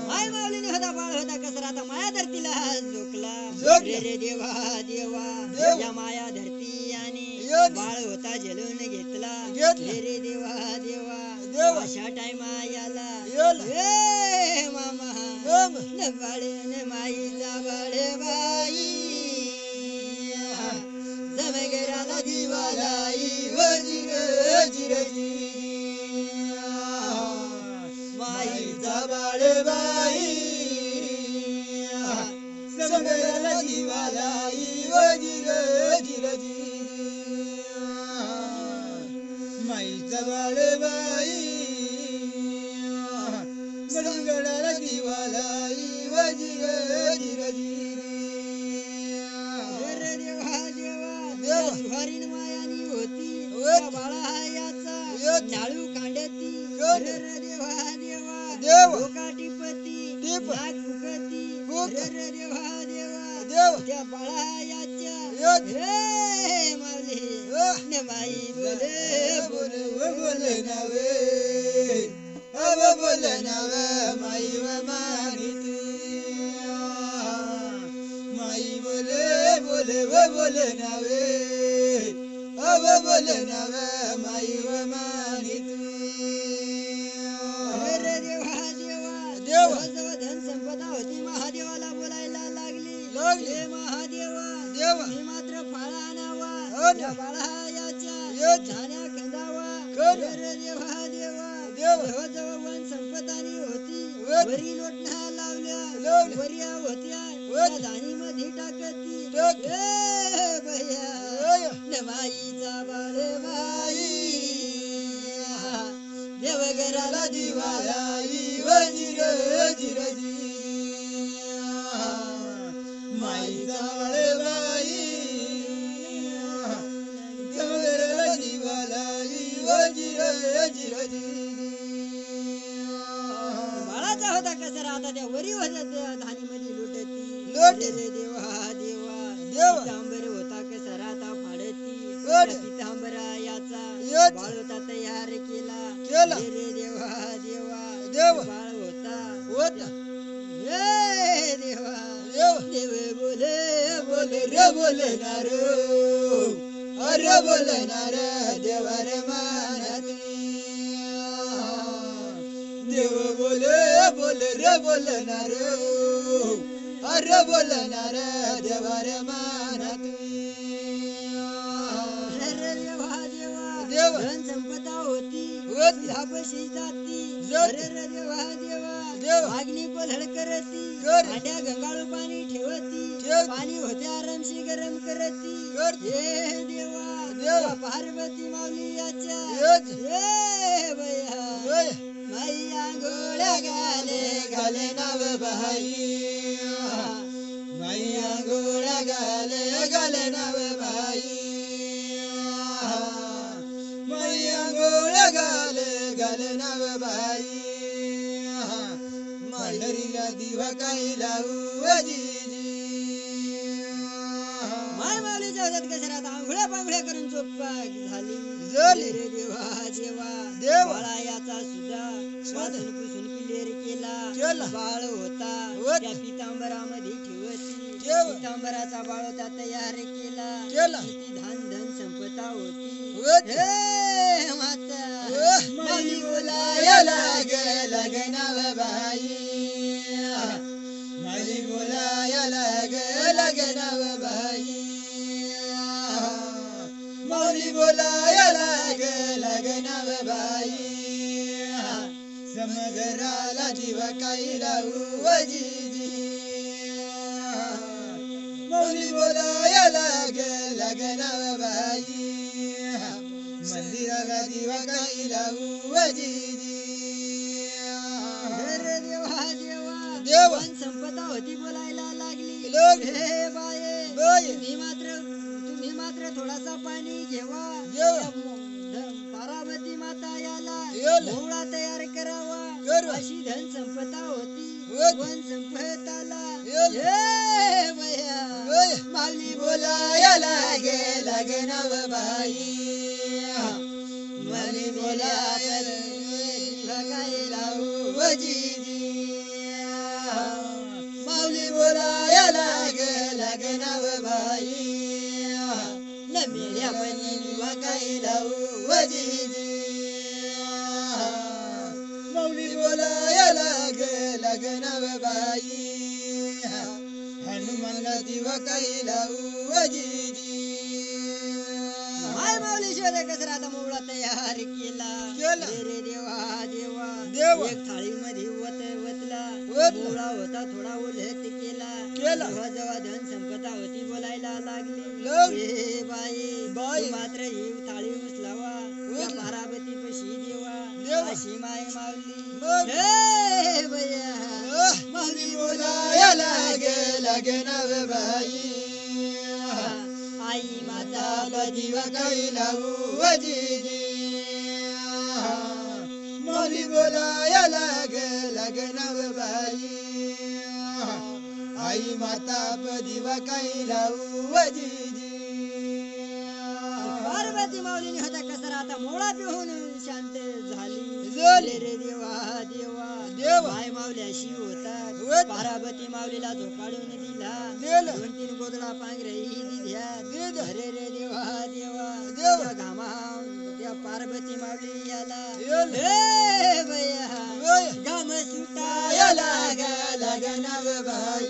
माय माऊलीने होता बाळ होता कसरा आता माया धरतीला झोकला झोकला. रे रे देवा देवा देवा. या माया धरती आणि योच. बाळ होता जलून घेतला घेतला. रे रे देवा देवा देवा. अशा टाइमा याला याला. ए मामा मामा. न बाळे न माईचा बाळे बाई जमगराला दिवालाई वजीर जिरजी माईचा बाळबाई समगराला दिवालाई वजीर जिरजी माईचा बाळबाई समगराला दिवालाई वजीर जिरजी रे देवा देवा देवा. सुहारीन मायानी होती होती. त्या बाळा याचा होती. नाळू कांडती होती. रे रे देवा देवा देवा. डोका टिपती टिप. नाक फुकती फुक. रे रे देवा देवा देवा. त्या बाळा याच्या होती. हे माऊली हो. न माई बोले बोले बोले नवे अब बोले नवे माई व मानिती माई बोले बोले व बोले नवे अब बोले नवे माई व मानिती रे रे देवा देवा देवा. जवळ धन संपदा होती महादेवाला बोलायला लागली लागली. हे महादेवा देवा. मी मात्र फाळा आणावा हो ना. या बाळा याच्या योच. झाल्या खंदावा खंद. रे रे देवा देवा देवा. जवळ वन संपदानी होती होती. वरी लोटणा लावल्या लावल्या. वरिया होत्या होती. त्या धानी मध्ये टाकती टाक. ए बया बया. न माईचा बाळे बाई देवघराला दिवालाई वजीर जिरजी माईचा बाळबाई समगराला दिवालाई वजीर जिरजी बाळाचा होता कसरा आता त्या वरी होत्या त्या धानीमध्ये लुटती लुटती. रे देवा देवा देवा. पितांबर होता कसरा आता फाडती फाड. त्या पितांबरा याचा योच. बाळ होता तयार केला केला. रे देवा देवा देवा. बाळ होता होता. हे देवा देवा. देव बोले बोले रे बोले ना रे अरे बोले ना रे देवर मानती देव बोले बोले रे बोले ना रे अरे बोले ना रे देवर मानती रे रे देवा देवा देवा. धन संपदा होती होती. धापशी जाती जाती. रे रे देवा देवा देवा. अग्नी कोल्हड करती करती. आड्या गंगाळू पाणी ठेवती ठेवती. पाणी होते आरामशी गरम करती करती. हे देवा देवा. त्या पार्वती माऊली याच्या योच. हे बया बया. माई आंघोळ्या घाले घाले नाव बाई माई आंघोळ्या घाले नाव बाई माई आंघोळ्या घाले नाव बाई मांढरीला दिवा काही लावू जीजी माय माऊलीच्या होतात कसरात आंघोळ्या पांघोळ्या करून चोप्पा झाली झाली. रे देवा देवा देवा. बाळा याचा सुद्धा वाचून पुसून क्लिअर केला. केला बाळ होता होता. त्या पितांबरामध्ये ठेवती ठेव. पितांबराचा बाळ होता तयार केला केला. किती धन धन संपदा होती होती. हे माता माऊली बोलायला गे लगनाव बाई माऊली बोलायला गे लगनाव बाई माऊली बोलायला गे लगनाव बाई समगराला जीव काही लावू वजीजी माऊली बोलायला गे लगनाव बाई मंदिराला दिवा काही लावू वजीजी रे देवा देवा देवा. पण संपदा होती बोलायला लागली लागली. हे बाये बाये. तुम्ही मात्र थोडासा पाणी घेवा घेवा. पार्वती माता याला याला. मोळा तयार करावा करू. अशी धन संपदा होती होती. पण संपताला याला. हे बया बाये. माऊली बोलायला गे लगनाव बाई माऊली बोलायला काय लावू वजीजी माऊली बोलायला गे लगनाव बाई मेल्या पणी दिवा काही लावू वजीजी माऊली बोलायला गे लगनाव बाई हनुमानला दिवा काही लावू वजीजी माय माऊली शोध कसरा आता मोळा तयार केला केला. रे देवा देवा देवा. एक थाळी मध्ये वतला वतला. मोळा होता थोडा उलट केला केला. जेव्हा जेव्हा धन संपदा होती बोलायला लागली लागली. हे बाई बाई. तू मात्र ही थाळी उचलावा त्या पार्वती पशी देवा देवा. अशी माय माऊली मग. हे बया माऊली बोलायला गे लगनाव बाई आई माता दिवा काही लावू वजीजी माऊली बोलायला गे लगनाव बाई आई माता दिवा काही लावू वजीजी पार्वती माऊलीने होता कसरा आता मोळा पिहून शांत झाली झाली. रे देवा देवा देवा. माय माऊली अशी होता होता. पार्वती माऊलीला झोपाडून दिला दिला. 2-3 गोदडा पांघरही दिल्या दिल्या. अरे रे देवा देवा देवा. त्या घामा त्या पार्वती माऊली याला याला. हे बया बया. घाम सुटायला लगनाव बाई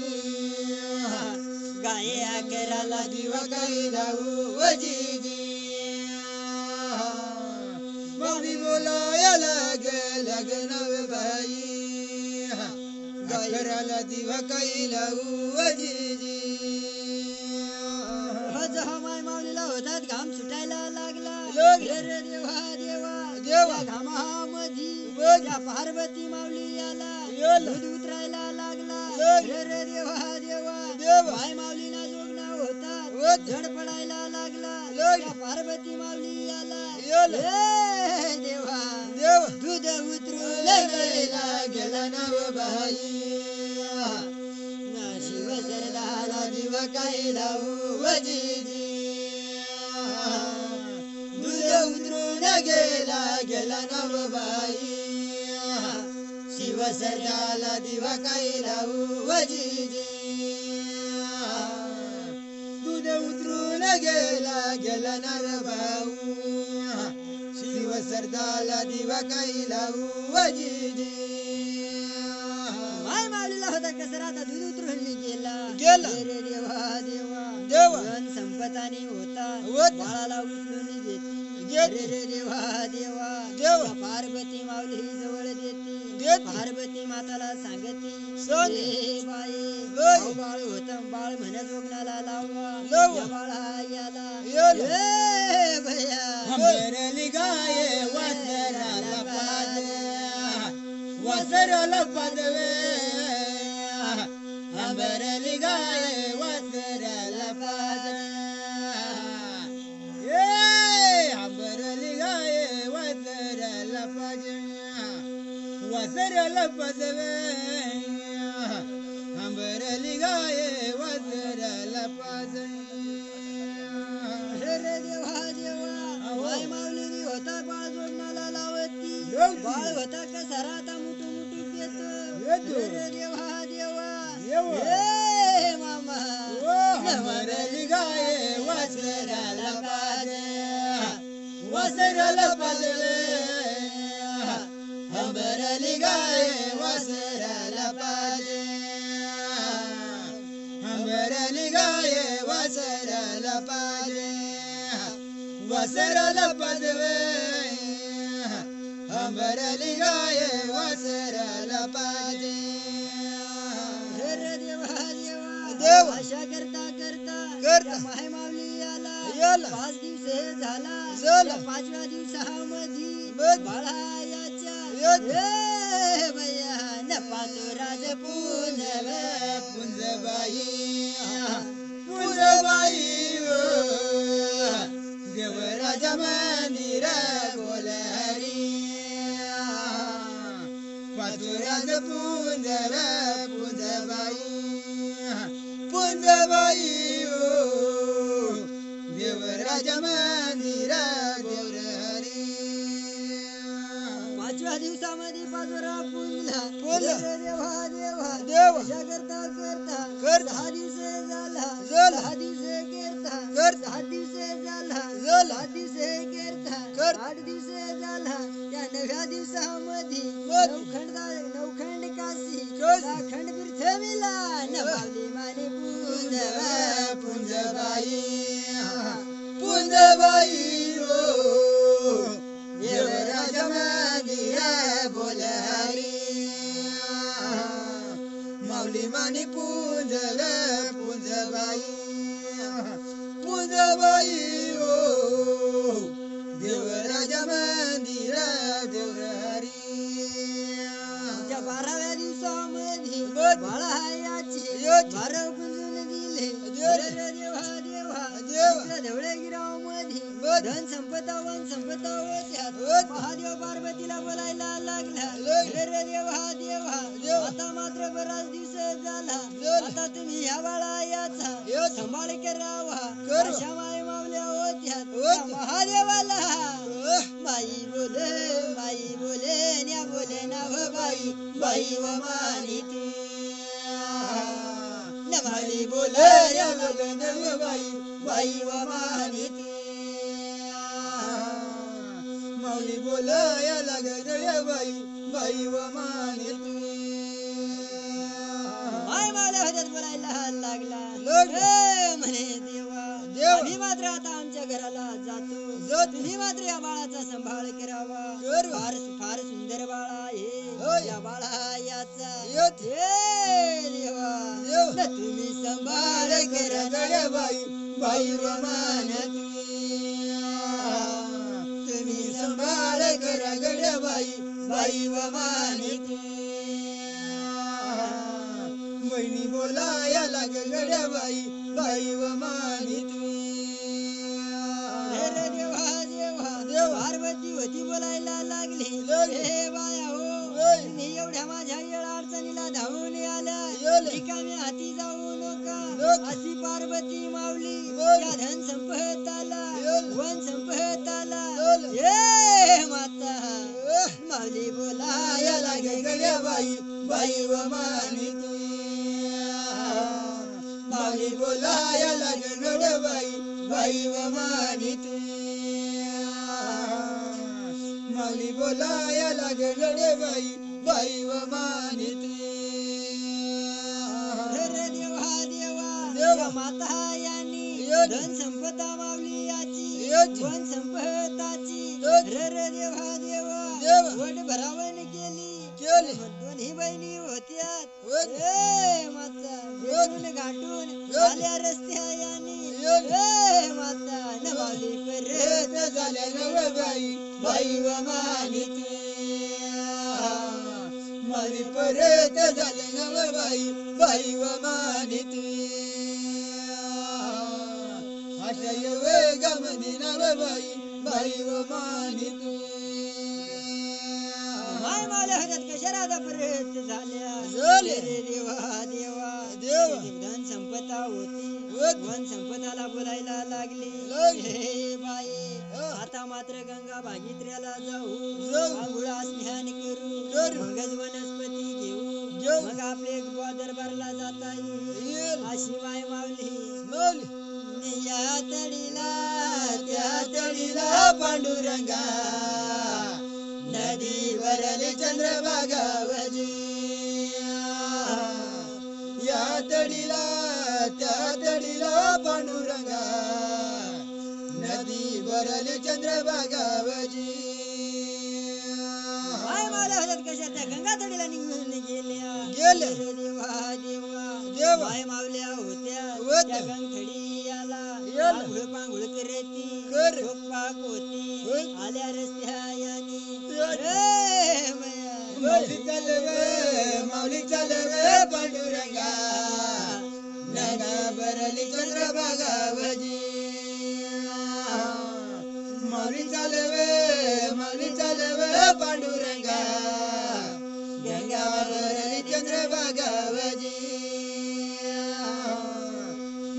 गाये आकराला दिवा काही लावू वजीजी माऊली बोलायला गे लगनाव बाई गायराला दिवा काही लावू वजीजी जेव्हा माय माऊलीला होतात घाम सुटायला लागला लागला. रे देवा देवा देवा. त्या घामामधी बघ. त्या पार्वती माऊली याला याला. दूध उतरायला लागला लागला. रे देवा देवा देवा. माय माऊलीना जोगना होतात होत. जड पडायला लागला लागला. त्या पार्वती माऊली याला याला. हे देवा देवा. दूध उतरून गेला गेला नव बाई शिव सरदाला दिवा काही लावू वजीजी दूध उतरून गेला नव बाई शिव सरदाला दिवा काही लावू वजीजी दूध उतरून गेला नव भाऊ शिव सरदाला दिवा काही लावू वजीजी माय माऊलीला होता कसरा आता दूध उतरून गेला गेला. रे देवा देवा देवा. धन संपतानी होता होता. बाळाला उचलून घेती घेती. रे देवा देवा देवा. त्या पार्वती माऊली जवळ देती देती. पार्वती माताला सांगती सांगती. हे बाई बाई. अहो बाळ होत बाळ म्हणत जोगनाला लावा लावा. या बाळा याला याला. हे भया अंबरली गाये वसराला पदवे अंबरली गाये वसराला अंबरली गाये वसराला वसराला पदवे अंबरली गाये वसराला होता बाळ जोडणाला लावती बाळ होता कसा राहता मुठू मुठू देतो रे देवा देवा हे मामा मरली गाय वासराला पाजे वासराला पाजले मरली गाय वासराला पाजे मरली गाय वासराला पाजे वासराला पाजवे मरली गाय वासराला पाजे रे देवा देव अशा करता करता माय माऊली याला. आला 5 दिवस झाला झाला. 5व्या दिवसामध्ये मधी. बाळायाच्या याच्या. ए बया न पातो राज पूजव पुंजबाई पुंजबाई देवराजा मंदिर बोल हरी पाचुराज पुंजव पुंजबाई पुंजबाई देवराजा मंदिर बोल हरी 5व्या दिवसामध्ये पाजोरा पुंजला पुंजला. रे देवा देवा देवा. अशा करता करता. 10 दिवस झाला झाला. 10 दिवस करता. 10 दिवस झाला झाला. 10 दिवस करता. 8 दिवस झाला त्या 9व्या दिवसामध्ये मधी. नवखंड काशी काशी. खंड पृथ्वीला नवाली माने पुंजवा पुंजबाई पुंजबाई देवराजा मंदिर बोल हरी माऊली माने पुंजल पुंजबाई पुंजबाई देवराजा मंदिर देवर हरी त्या 12व्या दिवसामध्ये मधी. बाळायाची याची. 12 कुंजून दिले दिले. रे देवा देवा देवा. ढवळे गिराव मध्ये मधी. धन संपदा वन संपदा होत्यात होत. महादेव पार्वतीला बोलायला लागला लागला. रे देवा देवा देवा. आता मात्र बराच दिवस झाला झाला. आता तुम्ही ह्या बाळायाचा याचा. सांभाळ करावा करू. अशा माय मावल्या होत्यात होत. त्या महादेवाला बाई बोले न्या बोले नाव बाई बाई व मानिती नमाली बोले न्या बोले नाव बाई बाई व मानिती माऊली बोल या लागल्या बाई बाई व माने माय मावल्या होत्यात बोलायला लागला लागला. म्हणे देवा देवा. आम्ही मात्र आता आमच्या घराला जातो जातो. तुम्ही मात्र या बाळाचा सांभाळ करावा करू. फार सुंदर बाळा होय. आहे या बाळा याचा येत. हे देवा देव. न तुम्ही सांभाळ करा गड्या बाई बाई व मानती तुम्ही संभाळ करा गड्या बाई बाई व मानिती बहिणी बोलाया लाग गड्या बाई बाई व मानिती रे देवा देवा देवा. पार्वती होती बोलायला लागली लागली. हे बाया हो होय. तुम्ही एवढ्या माझ्या येळ अडचणीला धावून आल्या याले. रिकाम्या हाती जाऊ नका नका. अशी पार्वती माऊली बोल. या धन संपताला याले. वन संपताला याले. ये माता माऊली बोलाया लागे गड्या बाई बाई व मानिती माऊली बोलाया लाग गड्या बाई बाई व मानिती माऊली बोलाया लाग गड्या बाई बाई व मानिती रे देवा देवा देवा. या माता यांनी याची. धन संपदा माऊली याची याची. वन संपताची याची. रे देवा देवा देवा. वड भरावन केली केली. दोन्ही बहिणी होत्यात होत. ए माता भेटून गाठून याची. आल्या रस्त्या यांनी याची. ए माता न माऊली परत रेत झाल्या नव बाई बाई व मानिती मारी परत झाले नव बाई बाई व मानिती अशा वेगामध्ये नव बाई बाई व मानिती माय मावल्या होत्यात कशा राधा परत झाल्या झाल्या. रे देवा देवा देवा. धन संपदा होती होत. वन संपदाला बोलायला लागली लागली. हे बाई आता मात्र गंगा भागीत्र्याला जाऊ जाऊ. आंघोळा स्नान करू करू. मगच वनस्पती घेऊ घेऊ. मग आपले दरबारला जाता येईल येईल. अशी माय मावली माऊली या तडीला त्या तडीला पांडुरंगा नदीवरले चंद्रभागावजी या तडीला त्या तडीला पांडुरंगा नदीवरले चंद्रभागावजी माय मावल्या होत्यात कशा त्या गंगा तडीला निघून गेल्या गेल्या. अरे देवा देवा देवा. माय मावल्या होत्या होत्या. त्या गंगथडी याला याला. आंघोळ पांघोळ करती कर. पाक होती होय. आल्या रस्त्या यानी यानी. माऊली चाल रे माऊली चाल रे पांडुरंगा नदीवरली चंद्रभागावजी माऊली चाल रे पांडुरंगा गंगावरली चंद्रभागावजी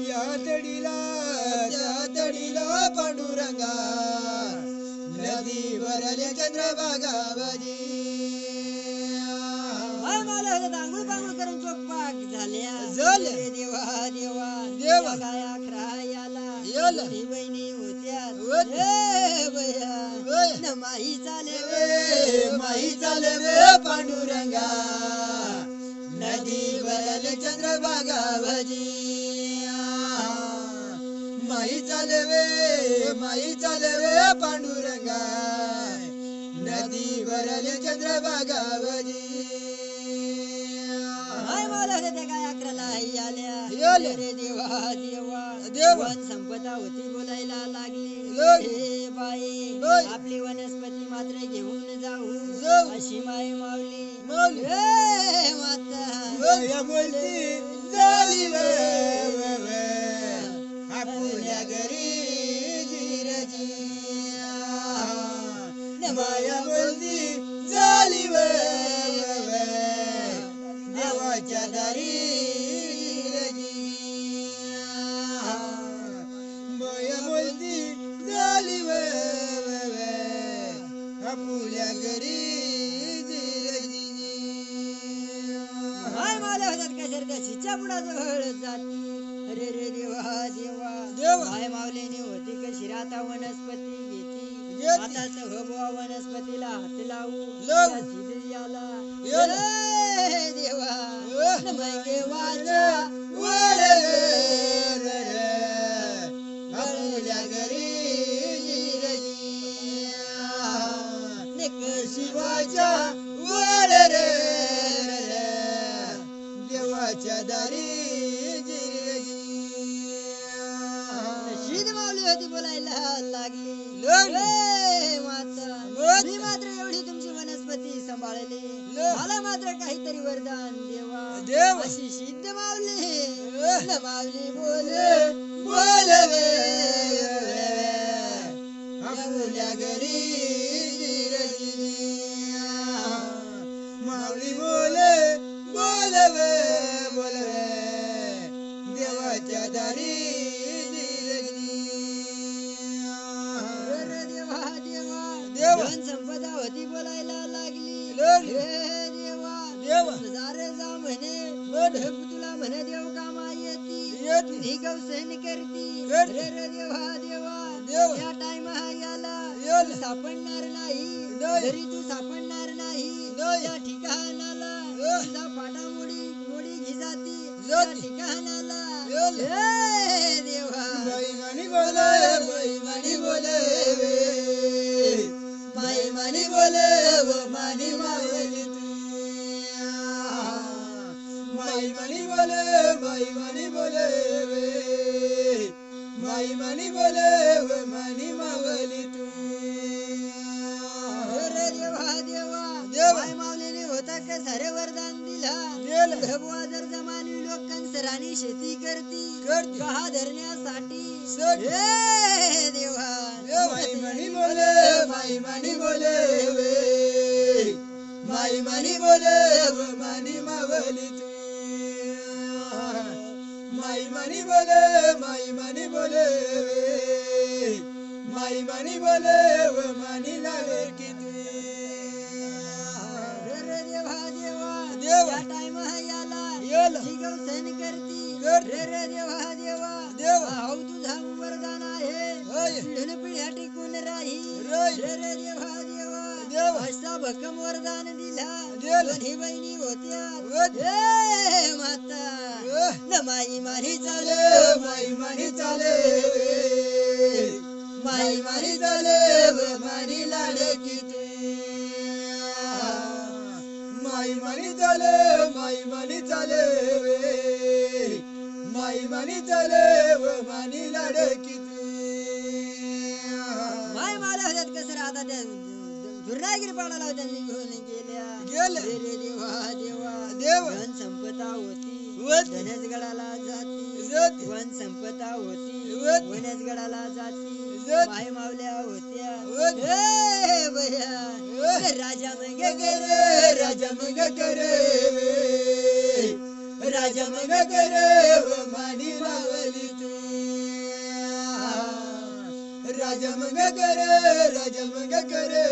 या तडीला त्या तडीला पांडुरंगा नदीवरले चंद्रभागावजी माय मावल्या होत्यात आंघोळ पांघोळ करून चोख पाक झाल्या झाल्या. अरे देवा देवा देवा. त्या गाया खरा याला याला. दोन्ही बहिणी होत्या होत्या. ए बया बया. न माही चाले रे माही चाल रे पांडुरंगा नदीवरले चंद्रभागावजी माही चाल रे पांडुरंगा नदीवरले चंद्रभागावजी माय मावल्या होत्या त्या गाया अकराला आल्या याल्या. अरे देवा देवा देवा. वन संपदा होती बोलायला लागली लागली. हे बाई बाई. आपली वनस्पती मात्र घेऊन जाऊ जाऊ. अशी माय मावली माऊली. ए माता या बोलती झाली वे आपल्या घरी जिरजी माया बोलती झाली वे देवाच्या दारी माया बोलती झाली वे आपल्या घरी माय मावल्या होत्यात कशा त्या शिच्या बुडाजवळ जाती अरे रे देवा देवा देवा. माय मावलीने होती कशी राता वनस्पती घेती घेती. आता बुवा वनस्पतीला हात लावू लावू. त्या सिद्धीयाला. याला. ए देवा न मगे वाचा आपल्या घरी शिवाच्या वर रे देवाच्या दारी शीद मावली होती बोलायला लागली लागली. ए माता माता. मी मात्र एवढी तुमची वनस्पती सांभाळली ल. मला मात्र काहीतरी वरदान देवा देवा. अशी सिद्ध मावली ल. न मावली बोले बोलवे आपल्या घरी माऊली बोलवे देवाच्या दारी अरे देवा देवा देवा. धन संपदा होती बोलायला लागली लागली. हे देवा देवा. सारे जा म्हणे तुला म्हणे देव कामा येती येती. नी गौसन करती करती. रे देवा देवा देवा. त्या टाइम याला याला. सापडणार नाही नाही. जरी तू सापडणार नाही नाही. त्या ठिकाणाला नाही. तुझा पाटा मोडी घी जाती त्या जाती. ठिकाणाला याला. हे देवा बैमानी बोले बैमानी बोले बैमानी बोले व मानी मावली तू बैमानी बोले बैमानी बोले बैमानी बोले व मानी मावली तू अरे देवा देवा देवा. माय मावलीने होता का सारे वरदान दिला दिलं. धबवा जर जमानी लोक सरानी शेती करती गहा धरण्यासाठी साठी. हे देवा बैमानी बोले बैमानी बोले बैमानी बोले व मानी मावली तू बैमानी बोले माई मनी बोले व मानी लाडे किती रे देवा देवा देवा या टाइम याला याला जिगव सैन करती रे देवा देवा देवा हाऊ तुझा वरदान आहे होय पिढ्यान पिढ्या टिकून राही होय रे देवा देवा देवा असा भक्कम वरदान दिला दिला दोन्ही बहिणी होत्या होत्या. ए माता न माई मारी चाले माई मानी चाले माई मानी चाले व मानी लाडे किती माई मानी चाले माई मानी चाले माई मानी चाले व मानी लाडे किती माय माला होत्यात कसं आता त्या दुर्नागिरी पाडाला त्यांनी घेऊन गेल्या रे देवा देवा देवा धन संपदा होती होती. धनच गडाला जाती जाती. वन संपदा होती होती. वनच गडाला जाती जाती. माय मावल्या होत्या होती. ए बया राजा मग करे राजा मग करे राजा मग करे व मानी मावली तू राजा मग करे राजा मग करे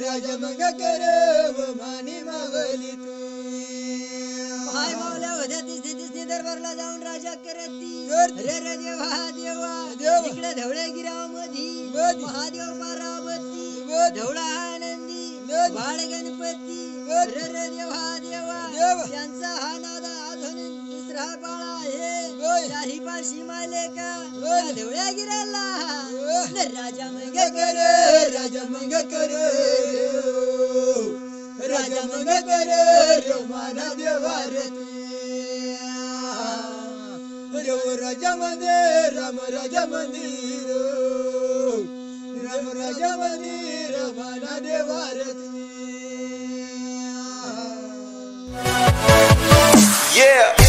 राजा मग करे व मानी मावली तू माय मावल्या होत्या तिसरी दरबारला जाऊन राजा करती करती. रे देवा देवा देवा. इकडे धवळे गिराव मधी मधी. महादेव पार्वती मधी. धवळा आनंदी मधी. बाळ गणपती मधी. रे देवा देवा देवा. त्यांचा हा नादा अजून दुसरा बाळा आहे होय. चारी पाशी माले का होय. त्या धवळ्या गिराला होय. न राजा मग करे राजा मग करे राजा मग करे रे माना देवार देव राजा मध्ये राम राजा मंदिर राम राजा मंदिर माना देवार Yeah.